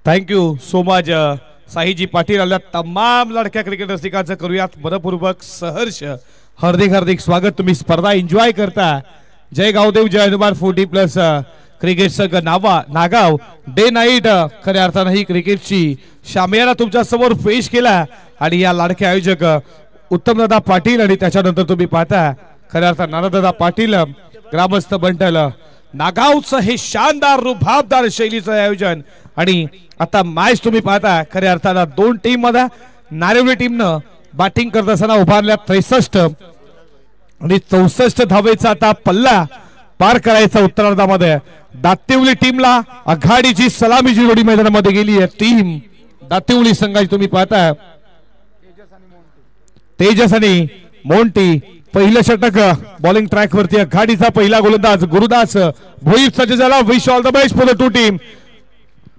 Thank you so much Saiji Patil. आल्या तमाम लडक्या क्रिकेट रसिकांचं करूयात मनपूर्वक सहर्ष हार्दिक हार्दिक स्वागत. तुम्ही स्पर्धा एन्जॉय करता. जय गावदेव जय हनुमान 40+ क्रिकेट संघ नागाव डे नाईट खऱ्या अर्थानं ही क्रिकेटची शामियाना तुमच्या समोर पेश केला. आणि या लाडके आयोजक उत्तमदादा पाटील आणि त्याच्यानंतर तुम्ही पाहता खऱ्या अर्थानं नानादादा पाटील ग्रामस्थ मंडळ नागावचं हे शानदार रुबाबदार शैलीचं आयोजन. आणि आता मॅच तुम्ही पाहता खऱ्या अर्थानं दोन टीम मध्ये नारिवली टीमनं बॅटिंग करत असताना उभारल्या 63 आणि 64 धावेचा आता पल्ला पार करायचा उत्तरार्धामध्ये. दातिवली टीमला आघाडीची सलामीची जोडी मैदानामध्ये गेली आहे. टीम दातिवली संघाची तुम्ही पाहता तेजस आणि मोंटी. पहिलं षटक बॉलिंग ट्रॅक वरती. आघाडीचा पहिला गोलंदाज गुरुदास भोईर सज्ज झाला. Wish all the best for the two team.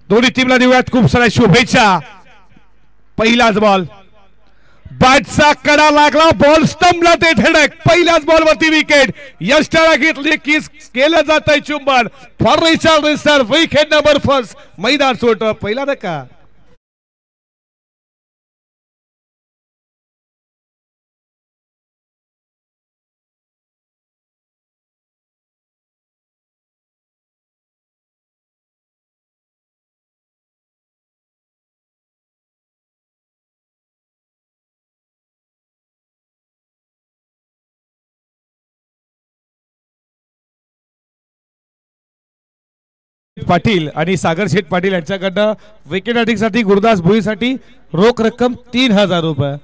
दोन्ही टीमला देऊयात खूप साऱ्या शुभेच्छा. पहिलाच बॉल, बॅटचा कडा लागला, बॉल स्टंपला ते धडक. पहिल्याच बॉल वरती विकेट. यष्टाला घेतली की केलं जात आहे चुंबन. फॉर रिचार्ड रिसर विकेट नंबर फर्स्ट. मैदान सोड पहिला धक्का. पाटील आणि सागर शेठ पाटील यांच्याकडनं विकेट साठी गुरुदास भुईसाठी रोख रक्कम 3000 रुपये.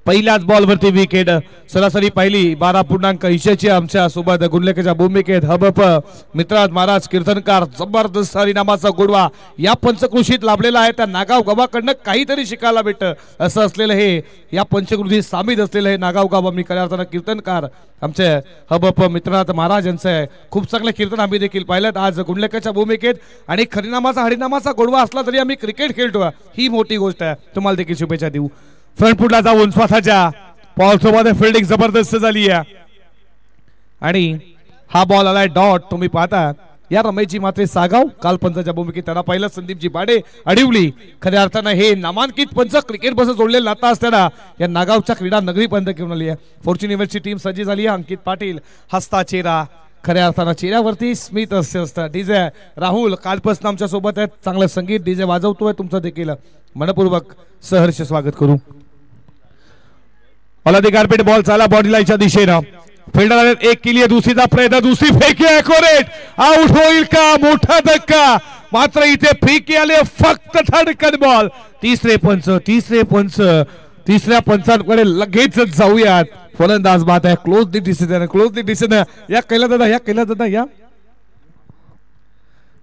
पहिल्याच बॉल वरती विकेट. सरासरी पाहिली 12.81 आमच्या सोबत गुणलेखेच्या भूमिकेत हबप मित्राज महाराज कीर्तनकार जबरदस्त हरिनामाचा गोडवा या पंचकृषीत लाभलेला आहे. त्या नागाव गावाकडनं काहीतरी शिकायला भेटतं असं असलेलं हे या पंचकृषीत सामील असलेलं हे नागाव गाव. आम्ही खऱ्या अर्थानं कीर्तनकार आमचे हबप मित्रनाथ महाराज यांचं आहे. खूप चांगलं कीर्तन आम्ही देखील पाहिलं आज गुणलेखेच्या भूमिकेत. आणि हरिनामाचा गोडवा असला तरी आम्ही क्रिकेट खेळतो ही मोठी गोष्ट आहे. तुम्हाला देखील शुभेच्छा देऊ. फ्रंट फुटला जाऊन स्वतःच्या बॉल सोबत फिल्डिंग जबरदस्त झाली आहे. आणि हा बॉल आलाय डॉट. तुम्ही पाहता या रमेशजी मात्रे सागाव काल पंचाच्या भूमिकेत त्यांना पाहिलं. संदीपजी बाडे अडिवली. खऱ्या अर्थानं हे नामांकित पंच क्रिकेट बस जोडलेलं नातं असताना या नागावच्या क्रीडा नगरी पर्यंत घेऊन आली आहे. फॉर्च्यून युनिव्हर्सिटी टीम सज्ज झाली आहे. अंकित पाटील हस्ता चेहरा. खऱ्या अर्थानं चेहऱ्यावरती स्मित असे असतं. डीजे राहुल कालपासून आमच्या सोबत आहेत. चांगलं संगीत डीजे वाजवतोय. तुमचं देखील मनपूर्वक सहर्ष स्वागत करू. कार्पेट बॉल चाला बॉडी लाईनच्या दिशेनं. फिल्डर एक केली दुसरीचा प्रयत्न. दुसरी फेकी ॲक्युरेट. आउट होईल का? मोठा धक्का. मात्र इथे फेकी आले फक्त थर्ड बॉल. तिसरे पंच तिसऱ्या पंचांकडे लगेच जाऊयात. फलंदाज बात आहे. क्लोज द डिसिजन या केला दादा या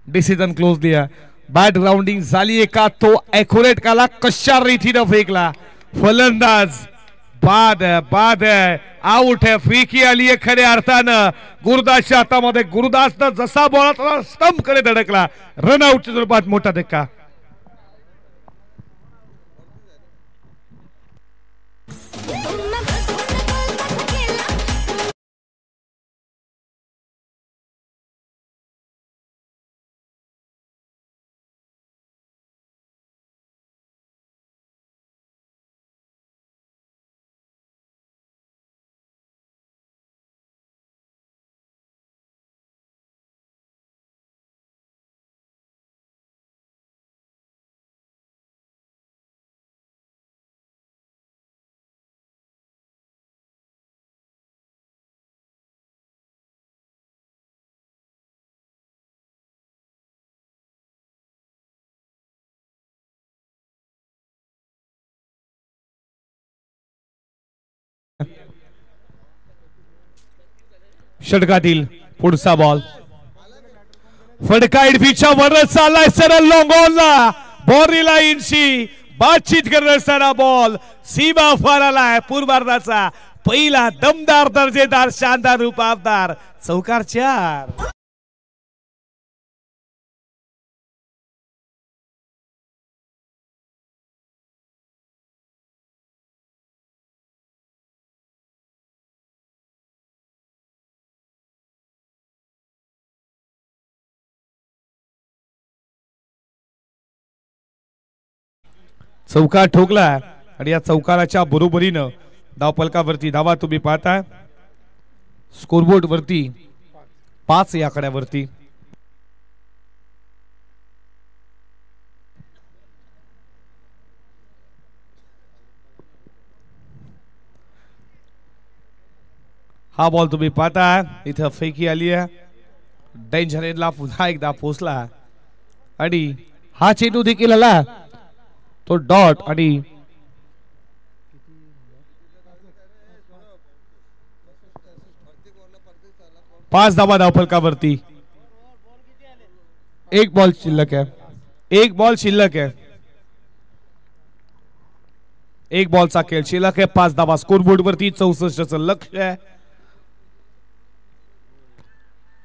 डिसिजन क्लोज दिया. बॅट ग्राउंडिंग झाली का? तो ॲक्युरेट काला कशा रीतीनं फेकला फलंदाज बाद है, बाद है, आउट है, फेकी आली आहे खऱ्या अर्थानं गुरुदासच्या हातामध्ये. गुरुदासनं जसा बॉल स्टंप कडे धडकला, रन आउटच्या स्वरूपात मोठा धक्का. षटकातील पुढचा बॉल फडका इडफीच्या वर चाललाय सरळ लॉंग ऑनला बॉरी लाईनशी बातचीत करत असताना बॉल सीमा फार आलाय. पूर्वार्धाचा पहिला दमदार दर्जेदार शानदार रूपावदार चौकार 4. चौकार ठोकला आणि या चौकाराच्या बरोबरीनं धावफलकावरती धावा तुम्ही पाहताय. स्कोरबोर्ड वरती 5 या आकड्यावरती. हा बॉल तुम्ही पाहताय इथं फेकी आली आहे. डेंजर एंडला पुन्हा एकदा पोहोचला आणि हा चेंडू देखील आला तो डॉट आणि 5 धावा धावफलकावरती. एक बॉल शिल्लक आहे, एक बॉल शिल्लक आहे, एक बॉलचा खेळ शिल्लक आहे. 5 धावा स्कोरबोर्ड वरती. 64चं लक्ष आहे.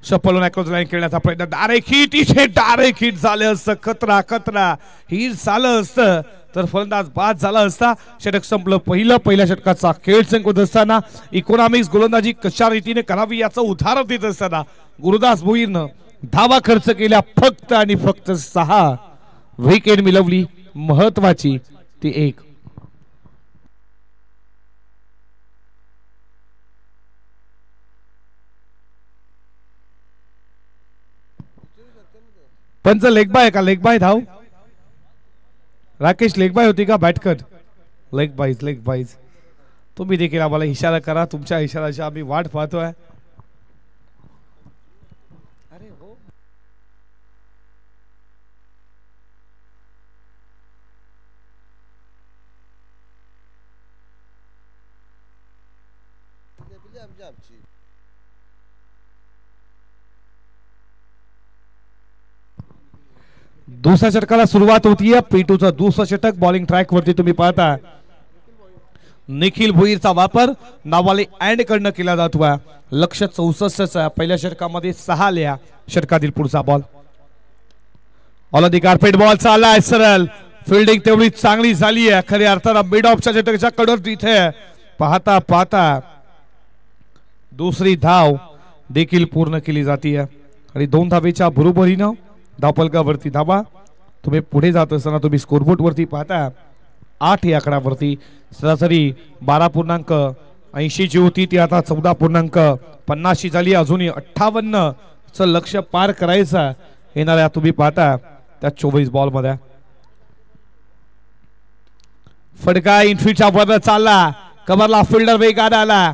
शपलून अक्रॉस लाईन खेळण्याचा प्रयत्न. डायरेक्ट हिट, इथे डायरेक्ट हिट झालं असतं. खतरा खतरा हिट झालं असतं तर फलंदाज बाद झाला असता. षटक संपलं. पहिल्या षटकाचा खेळ संपत असताना इकॉनॉमिक्स गोलंदाजी कशा रीतीने करावी याचं उदाहरण देत असताना गुरुदास भोईरनं धावा खर्च केल्या फक्त आणि फक्त 6. विकेट मिळवली महत्वाची ती 1. पंच लेग बाय का? लेग बाय धाव. राकेश लेग बाय होती का? बॅटकट लेग बाईज, लेग बाईज. तुम्ही देखील आम्हाला इशारा करा. तुमच्या इशाराची आम्ही वाट पाहतोय. अरे हो दुसऱ्या षटकाला सुरुवात होतीये. P2चा दुसरा षटक. बॉलिंग ट्रॅक वरती तुम्ही पाहता निखिल भोईरचा वापर नावाले अँड कडनं केला जातोय. लक्ष 64चा. पहिल्या षटकामध्ये 6 आल्या. षटकातील पुढचा ball all the carpet ball चाललाय सरळ. फिल्डिंग तेवढी चांगली झाली आहे. खऱ्या अर्थानं मिड ऑफच्या षटकाच्या कडवर तिथे पाहता पाहता दुसरी धाव देखील पूर्ण केली जाते आणि 2 धावेच्या बरोबरीनं धावफलकावरती धावा. तुम्ही पुढे जात असताना तुम्ही स्कोरबोर्ड वरती पाहता 8 या आकड्यावरती. सरासरी 12.80 ची होती ती आता 14.50 झाली. अजूनही 58 चं लक्ष पार करायचं येणाऱ्या तुम्ही पाहता त्या 24 बॉल मध्ये. फडका इनफिल्डच्या वर चालला. कव्हरला फिल्डर वेगाने आला.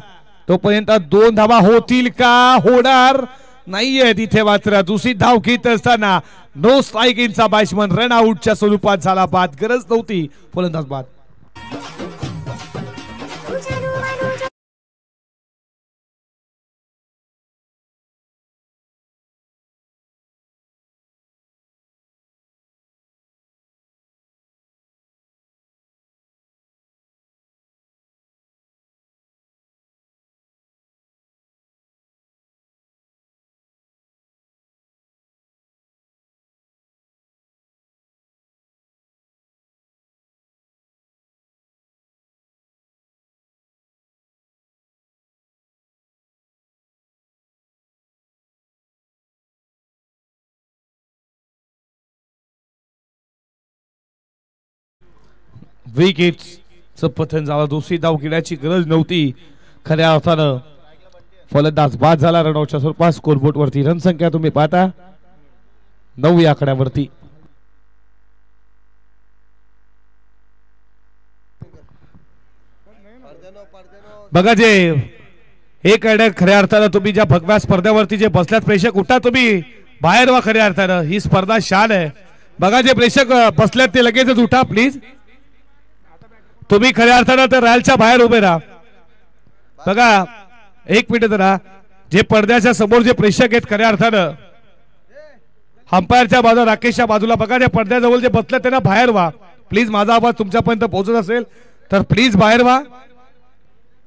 तोपर्यंत 2 धावा होतील का? होणार नाहीये. तिथे मात्र दुसरी धाव घेत असताना नो स्ट्राइक इनचा बॅट्समन रन आउटच्या स्वरूपात झाला बाद. गरज नव्हती. फलंदाज बाद. विकेट्स पतन झाला. दुसरी धाव घेण्याची गरज नव्हती खऱ्या अर्थानं. फलंदाज बाद झाला. रनआउटच्या स्वरूपात स्कोरबोर्ड वरती रन संख्या तुम्ही पाहता 9 या आकड्यावरती. बघा जे एक खऱ्या अर्थानं तुम्ही ज्या भगव्या स्पर्धेवरती जे बसल्यात प्रेक्षक उठा तुम्ही बाहेर वा. खऱ्या अर्थानं ही स्पर्धा शान आहे. बघा जे प्रेक्षक बसल्यात ते लगेचच उठा प्लीज. तुम्ही खऱ्या अर्थानं तर रायलच्या बाहेर उभे राहा. बघा एक मिनिट जरा जे पडद्याच्या समोर जे प्रेक्षक आहेत खऱ्या अर्थानं अंपायरच्या बाजूला राकेशच्या बाजूला बघा जे पडद्याजवळ जे बसले त्यांना बाहेर व्हा प्लीज. माझा आवाज तुमच्यापर्यंत पोहोचत असेल तर प्लीज बाहेर व्हा.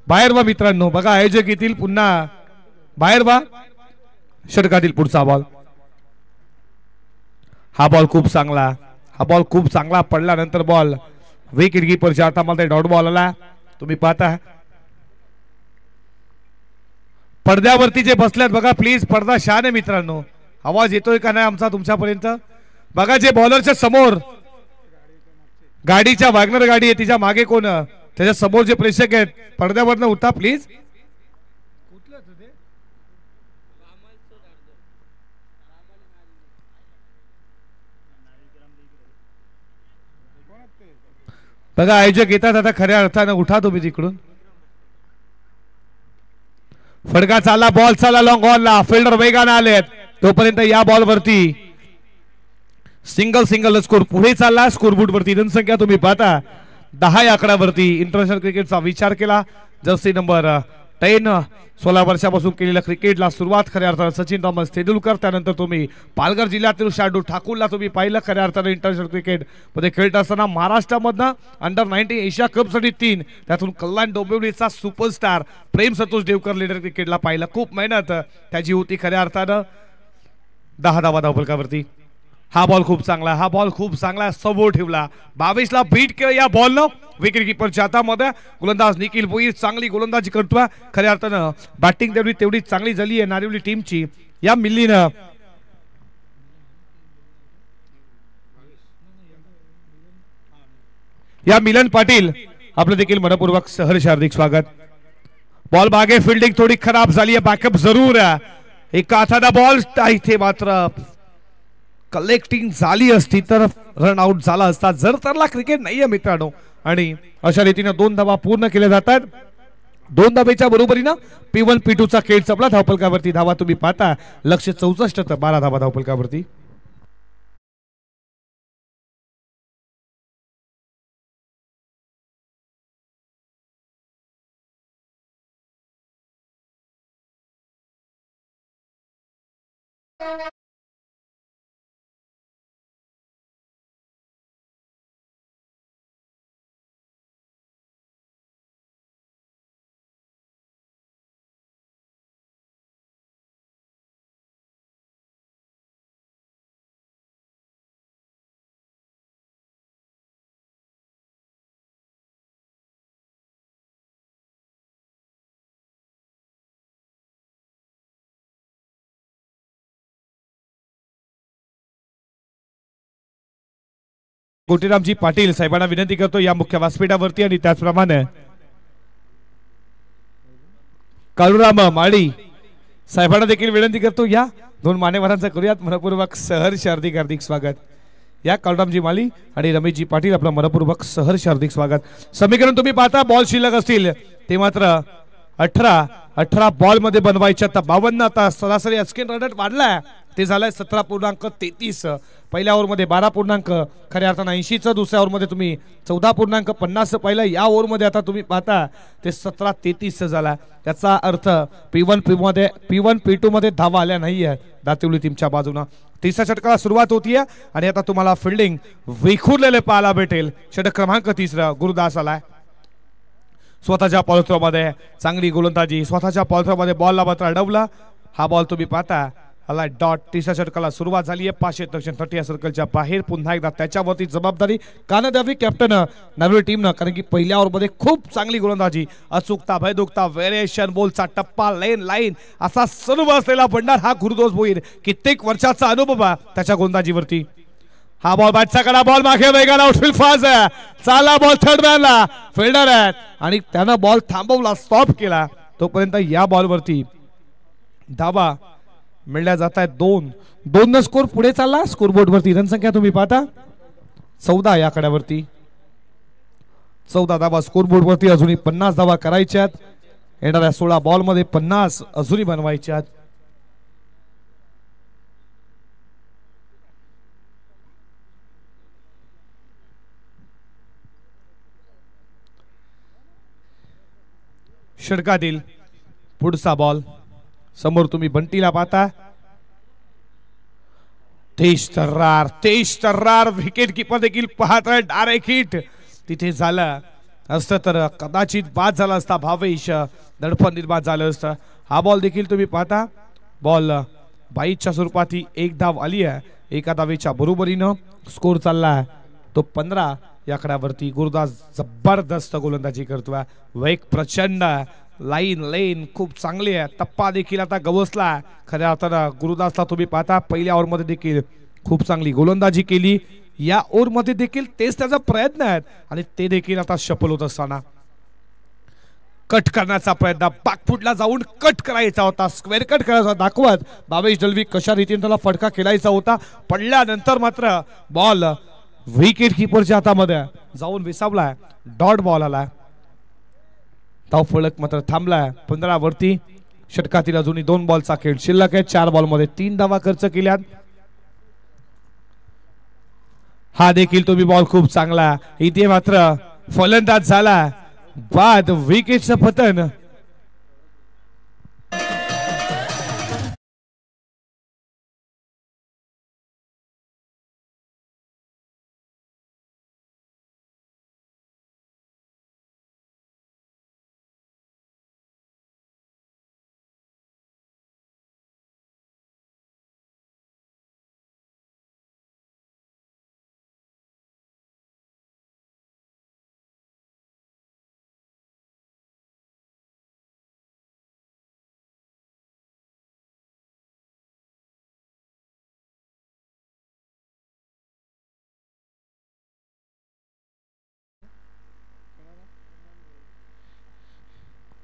बाहेर व्हा मित्रांनो. बघा आयोजक येतील पुन्हा बाहेर व्हा. षटकातील पुढचा बॉल. हा बॉल खूप चांगला. हा बॉल खूप चांगला पडल्यानंतर बॉल विकेट कीपरच्या हातामध्ये डॉट बॉल आला. तुम्ही पाहता पडद्यावरती जे बसल्यात बघा प्लीज पडदा शान आहे मित्रांनो. आवाज येतोय का नाही आमचा तुमच्यापर्यंत. बघा जे बॉलरच्या समोर गाडीच्या वॅगनर गाडी आहे तिच्या मागे कोण त्याच्या समोर जे प्रेक्षक आहेत पडद्यावरनं उठा प्लीज. बघा आयोजक येतात आता खऱ्या अर्थानं उठा तुम्ही तिकडून. फडका चालला. बॉल चालला लॉंग बॉलला. फिल्डर वेगाने आलेत तोपर्यंत या बॉल वरती सिंगल स्कोर पुढे चालला. स्कोरबोर्ड वरती रन संख्या तुम्ही पाहता 10 या आकड्यावरती. इंटरनॅशनल क्रिकेटचा विचार केला जर्सी नंबर 10 16 वर्षापासून केलेल्या क्रिकेटला सुरुवात खऱ्या अर्थानं सचिन थॉमस तेंडुलकर. त्यानंतर तुम्ही पालघर जिल्ह्यातील शार्दूल ठाकूरला तुम्ही पाहिलं खऱ्या अर्थानं इंटरनॅशनल क्रिकेट मध्ये खेळत असताना. महाराष्ट्रामधनं अंडर-19 एशिया कप साठी 3 त्यातून कल्याण डोंबिवलीचा सुपरस्टार प्रेम संतोष देवकर लीडर क्रिकेटला पाहिलं. खूप मेहनत त्याची होती खऱ्या अर्थानं. 10 धावा धावफलकावरती. हा बॉल खूप चांगला. हा बॉल खूप चांगला समोर ठेवला. 22 ला बीट केलं या बॉलनं विकेट कीपरच्या हातामध्ये. गोलंदाज निखिल भोईर चांगली गोलंदाजी करतोय खऱ्या अर्थानं. बॅटिंग तेवढी चांगली झाली आहे नारिवली टीमची. या मिल्लीनं या मिलन पाटील आपलं देखील मनपूर्वक सहर्ष हार्दिक स्वागत. बॉल मागे फिल्डिंग थोडी खराब झाली आहे. बॅकअप जरूर एक हाताने बॉल इथे मात्र कलेक्टिंग झाली असती तर रन आउट झाला असता. जर तरला क्रिकेट नाहीये मित्रांनो. आणि अशा रीतीने 2 धावा पूर्ण केल्या जातात. 2 धावेच्या बरोबरीनं P1 P2 चा खेळ संपला. धावफलकावरती धावा तुम्ही पाहता लक्ष्य 64 तर 12 धावा धावफलकावरती. कोटीरामजी पाटील साहेबांना विनंती करतो या मुख्य व्यासपीठावरती. आणि त्याचप्रमाणे काळूराम माळी साहेबांना देखील विनंती करतो या 2 मान्यवरांचा करूयात मनपूर्वक सहर्ष हार्दिक स्वागत. या काळूरामजी माळी आणि रमेशजी पाटील आपलं मनपूर्वक सहर्ष हार्दिक स्वागत. समीकरण तुम्ही पाहता बॉल शिल्लक असतील ते मात्र 18 बॉल मध्ये बनवायच्या. आता 52 आता सरासरी स्क्रीन रन रेट वाढलाय ते झालंय 17.33. पहिल्या ओव्हरमध्ये 12 खऱ्या अर्थानं 80चं. दुसऱ्या ओव्हरमध्ये तुम्ही 14.50 पहिलं. या ओव्हरमध्ये आता तुम्ही पाहता ते 17.33 झाला. त्याचा अर्थ P1 P2 मध्ये धावा आल्या नाहीये दातिवली टीमच्या बाजूनं. तिसऱ्या षटकाला सुरुवात होतीये आणि आता तुम्हाला फिल्डिंग विखुरलेले पाहायला भेटेल. षटक क्रमांक 3 गुरुदास आलाय. स्वतःच्या पॉलथ्रोमध्ये चांगली गोलंदाजी. स्वतःच्या पॉलथ्रोमध्ये बॉलला मात्र अडवला. हा बॉल तुम्ही पाहता आला डॉट. तिसऱ्या षटकाला सुरुवात झाली आहे. 500 दक्षिण 30 या सर्कलच्या बाहेर. पुन्हा एकदा त्याच्यावरती जबाबदारी कानं द्यावी कॅप्टन नरवी टीमनं. कारण की पहिल्या ओव्हरमध्ये खूप चांगली गोलंदाजी. अचूकता भयदुकता व्हेरिएशन बॉलचा टप्पा लाईन असा सर्व असलेला भंडार हा गुरुदोष भोईर. कित्येक वर्षाचा अनुभव त्याच्या गोलंदाजीवरती. हा बॉल बॅटचा कडा बॉल मागे वेगाला आउटफील्ड फास्ट आहे. चाला बॉल थर्ड मॅनला फिल्डर आहे आणि त्यानं बॉल थांबवला स्टॉप केला. तोपर्यंत या बॉलवरती धावा मिळल्या जात आहेत 2 स्कोर पुढे चालला. स्कोरबोर्ड वरती रनसंख्या तुम्ही पाहता 14 या कड्यावरती 14 धावा स्कोरबोर्ड वरती. अजूनही 50 धावा करायच्यात. येणाऱ्या 16 बॉल मध्ये 50 अजूनही बनवायच्यात. षटकातील पुढचा बॉल समोर तुम्ही बंटीला पाहता. तेज तर्रार विकेट किपर देखील पाहत आहे. डायरेक्ट हिट तिथे झालं असतं तर कदाचित बाद झाला असता. भावेश दडपण निर्माण झालं असतं. हा बॉल देखील तुम्ही पाहता. बॉल 22च्या स्वरूपात ही एक धाव आली आहे. एका धावेच्या बरोबरीनं स्कोर चालला तो 15 या कड्यावरती. गुरुदास जबरदस्त गोलंदाजी करतोय. वेग प्रचंड, लाईन लेन खूप चांगली आहे. टप्पा देखील आता गवसला. खऱ्या अर्थानं गुरुदासला तुम्ही पाहता पहिल्या ओव्हरमध्ये देखील खूप चांगली गोलंदाजी केली. या ओव्हरमध्ये देखील तेच त्याचा प्रयत्न आहे आणि ते देखील आता सफल होत असताना कट करण्याचा प्रयत्न. बॅकफुटला जाऊन कट करायचा होता. स्क्वेअर कट करायचा दाखवत भावेश दळवी कशा रीतीने त्याला फटका खेळायचा होता. पडल्यानंतर मात्र बॉल विकेट किपरच्या हातामध्ये जाऊन विसावलाय. डॉट बॉल आलाय. धाव फलक मात्र थांबलाय 15 वरती. षटकातील अजूनही 2 बॉलचा खेळ शिल्लक आहे. 4 बॉल मध्ये 3 धावा खर्च केल्यात. हा देखील तुम्ही बॉल खूप चांगला. इथे मात्र फलंदाज झाला बाद विकेटचं पतन.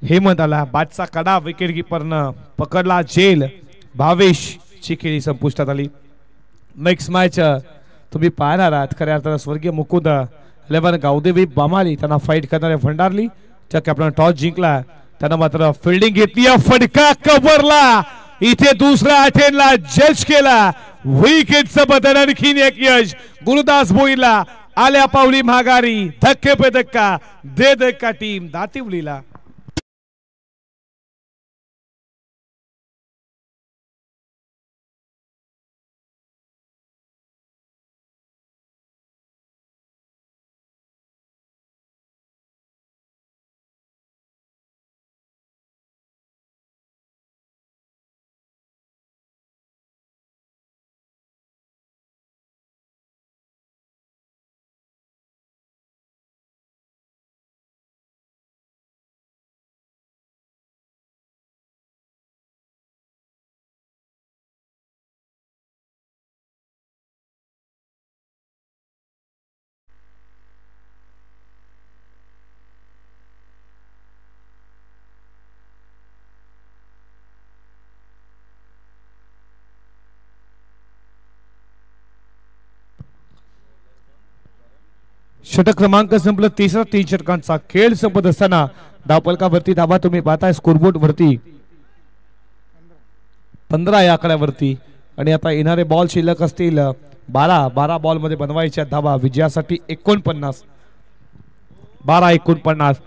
हेमंत आला. बादचा कडा विकेट किपरनं पकडला. जेल भावेश ची खेळी संपुष्टात आली. नेक्स्ट मॅच तुम्ही पाहणार आहात. खऱ्या अर्थानं स्वर्गीय मुकुंद 11 गावदेवी बामाली त्यांना फाईट करणारे भंडारली. त्या कॅप्टन टॉस जिंकला. त्यानं मात्र फिल्डिंग घेतली. फटका कव्हरला. इथे दुसऱ्या अटेनला जज केला. विकेटचं बदल. आणखीन एक यश गुरुदास भोईरला. आल्या पावली माघारी. धक्के पे धक्का दे धक्का टीम दातिवलीला. षटक क्रमांक संपलं. तिसरा 3 षटकांचा खेळ संपत असताना धावफलकावरती धावा तुम्ही पाहताय. स्कोरबोर्ड वरती 15 या आकड्यावरती. आणि आता येणारे बॉल शिल्लक असतील 12 बॉल मध्ये बनवायच्या धावा. विजयासाठी 49 12-49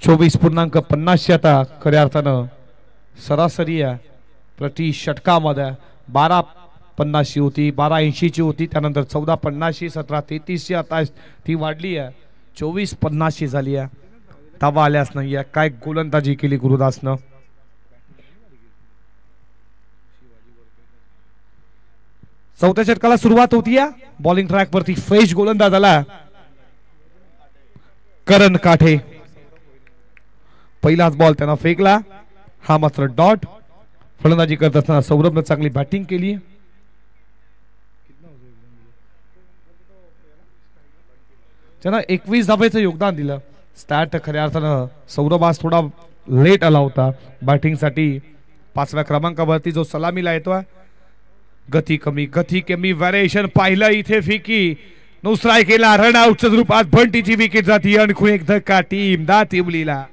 24.50 आता खऱ्या अर्थानं सरासरी आहे प्रति षटकामध्ये. 12.50 होती, 12.80 होती, त्यानंतर 14.50, 17.33 आता ती वाढली आहे 24.50 झाली आहे. धावा आल्याच नाही आहे. काय गोलंदाजी केली गुरुदासनं. चौथ्या षटकाला सुरुवात होती. बॉलिंग ट्रॅक वरती फ्रेश गोलंदाज आला करण काठे. पहिलाच बॉल त्यांना फेकला. हा मात्र डॉट. फलंदाजी करत असताना सौरभने चांगली बॅटिंग केली. त्यानं 21 धावेचं योगदान दिलं. स्टॅट खऱ्या अर्थानं सौरभ आज थोडा लेट आला होता बॅटिंगसाठी. 5व्या क्रमांकावरती जो सलामीला येतोय. गती कमी व्हॅरिएशन पाहिलं इथे फिकी नो स्ट्राईक केला. रनआउटच्या रूपात बंटीची विकेट जाती. आणखी एक धक्का टीम दातिवलीला.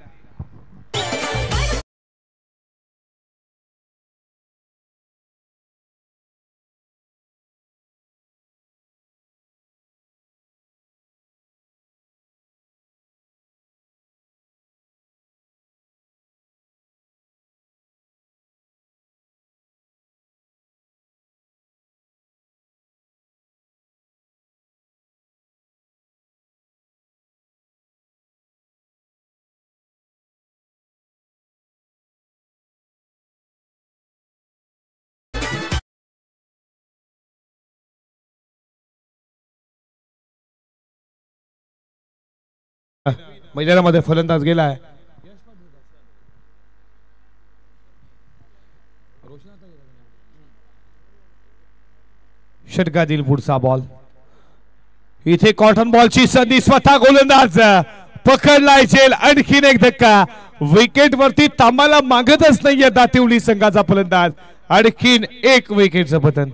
मैदानामध्ये फलंदाज गेलाय. षटकातील पुढचा बॉल. इथे कॉटन बॉलची संधी. स्वतः गोलंदाज पकडलाय झेल. आणखीन एक धक्का. विकेट वरती थांबायला मागतच नाहीये दातिवली संघाचा फलंदाज. आणखीन एक विकेटचं पतन.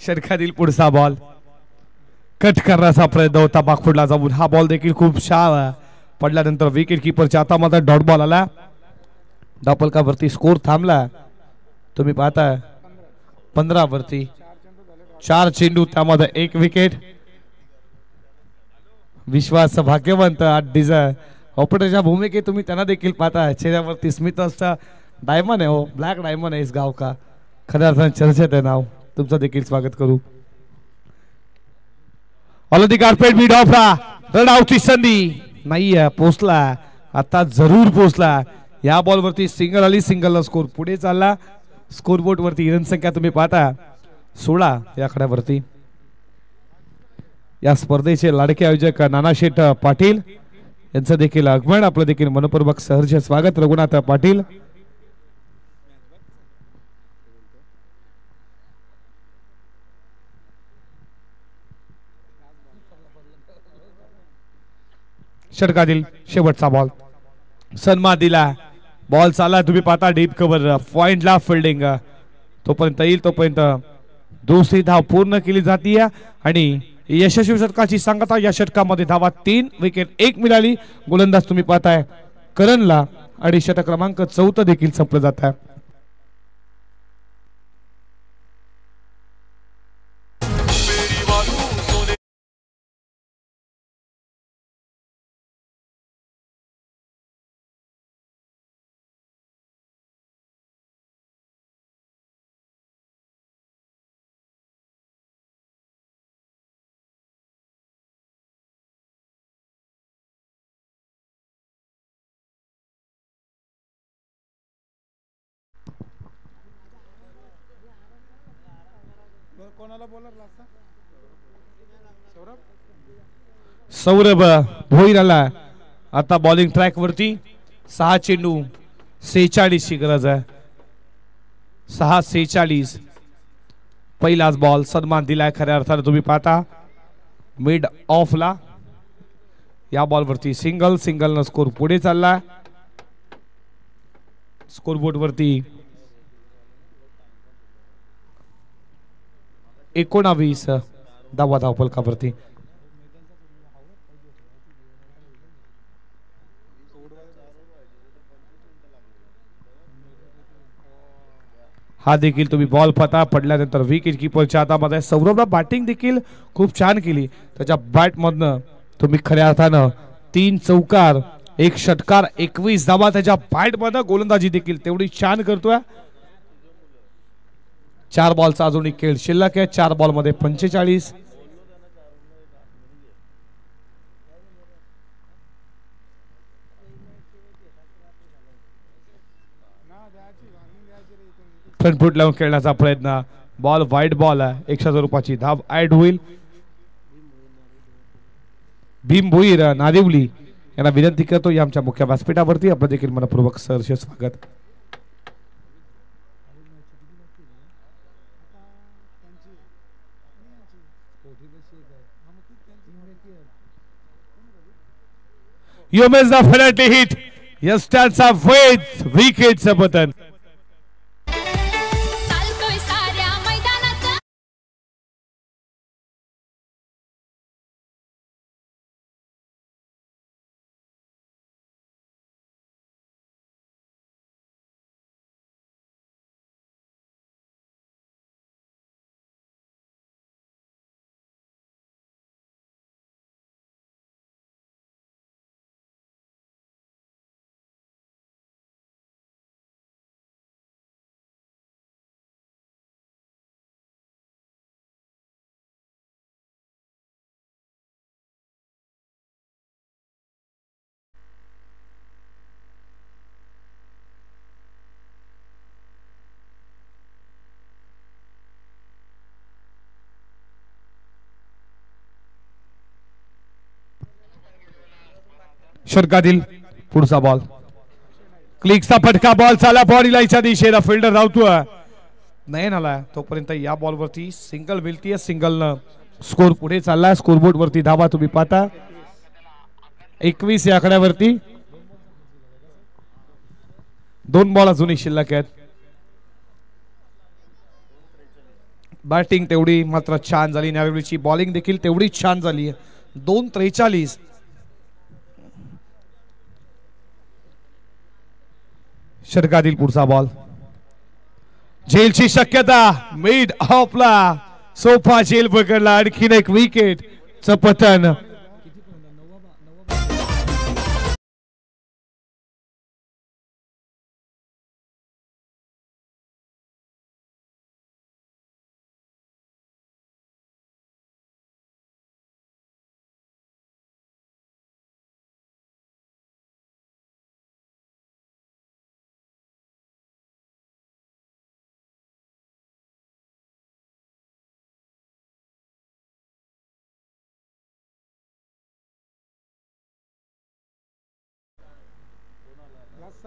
षटकातील पुढचा बॉल. कट करण्याचा प्रयत्न होता बागफुडला जाऊन. हा बॉल देखील खूप छान पडल्यानंतर विकेट किपरच्या हातामध्ये डॉट बॉल आला. डॉपल का वरती स्कोर थांबला. तुम्ही पाहताय 15 वरती 4 चेंडू त्यामध्ये 1 विकेट. विश्वास भाग्यवंत ऑपरेटरच्या भूमिकेत तुम्ही त्यांना देखील पाहताय. चेहऱ्यावरती स्मित असतं. डायमंड आहे हो, ब्लॅक डायमंड आहे इस गाव का. खऱ्या अर्थाने चर्चेत आहे नाव. तुमचं देखील स्वागत करू. ऑलरेडी कार्पेट मिड ऑफला. रनआउटची संधी नाही पोचला. आता जरूर पोचला. या बॉल वरती सिंगल आली. सिंगल स्कोर पुढे चालला. स्कोर बोर्ड वरती रन संख्या तुम्ही पाहता 16 या खड्यावरती. या स्पर्धेचे लाडके आयोजक नानाशेठ पाटील यांचं देखील आगमन. आपलं देखील मनपूर्वक सहर्ष स्वागत. रघुनाथ पाटील. षटकातील शेवटचा बॉल. सन्मान दिला. बॉल चालला. तुम्ही पाहता डीप कव्हर पॉइंटला फिल्डिंग. तोपर्यंत येईल तोपर्यंत दुसरी धाव पूर्ण केली जाते आणि यशस्वी षटकाची सांगता. या षटकामध्ये धावा 3 विकेट 1 मिळाली. गोलंदाज तुम्ही पाहताय करणला आणि षटक क्रमांक 4 देखील संपलं जात आहे. सौरभ भोईर आला आता बॉलिंग ट्रॅक वरती. 6 चेंडू 46 ची गरज आहे. 6-46. पहिलाच बॉल सन्मान दिलाय खऱ्या अर्थाने. तुम्ही पाहता मिड ऑफला. या बॉल वरती सिंगल न स्कोर पुढे चालला. स्कोर बोर्ड वरती 19 धावा धावफलकावरती. हा देखील तुम्ही बॉल पता पडल्यानंतर विकेट कीपरच्या हातामध्ये. सौरभला बॅटिंग देखील खूप छान केली. त्याच्या बॅट मधनं तुम्ही खऱ्या अर्थानं 3 चौकार 1 षटकार 21 धावा त्याच्या बॅट मधनं. गोलंदाजी देखील तेवढी छान करतोय. 4 बॉलचा अजूनही खेळ शिल्लक आहे. 4 बॉल मध्ये 45. फ्रंट फूट लावून खेळण्याचा प्रयत्न. बॉल वाईड बॉल आहे. 100 स्वरूपाची धाव ऍड होईल. भीम भोईर नारिवली यांना विनंती करतो या आमच्या मुख्य व्यासपीठावरती. आपलं देखील मनपूर्वक सहर्ष स्वागत. You missed the penalty hit. Yes, stands up with wickets button. षटकातील पुढचा बॉल. क्लिकचा फटका. बॉल चाला बॉडी लाईनच्या दिशेला. फिल्डर धावतोय. नाही आला तोपर्यंत या बॉल वरती सिंगल मिळतीये. सिंगल न स्कोर पुढे चाललाय. स्कोरबोर्ड वरती धावा तुम्ही पाहता 21 या आकड्यावरती. 2 बॉल अजूनही शिल्लक आहेत. बॅटिंग तेवढी मात्र छान झाली. नारिवलीची बॉलिंग देखील तेवढी छान झाली. 2:43. षटकातील पुढचा बॉल. झेलची शक्यता. मिड ऑफला सोफा झेल पकडला. आणखीन एक विकेट च पतन.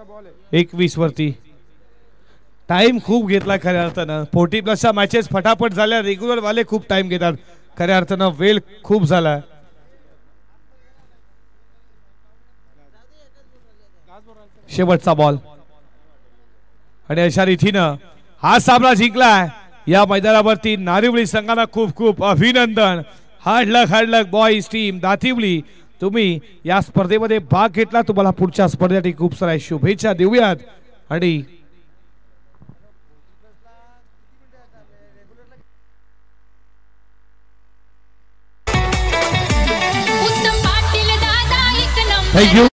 बॉल 21 वरती. टाइम खूप घेतला खऱ्या अर्थानं. 40+ मॅचेस फटाफट झाल्या. रेग्युलर वाले खूप टाइम घेतात. खऱ्या अर्थानं वेळ खूप झाला. शेवटचा बॉल आणि अशा रीतीनं हा सामना जिंकलाय. या मैदानावरती नारिवली संघाला खूप खूप अभिनंदन. हार्ड लक बॉईज टीम दातिवली. तुम्ही या स्पर्धेमध्ये भाग घेतला. तुम्हाला पुढच्या स्पर्धेसाठी खूप साऱ्या शुभेच्छा देऊयात. आणि थँक्यू.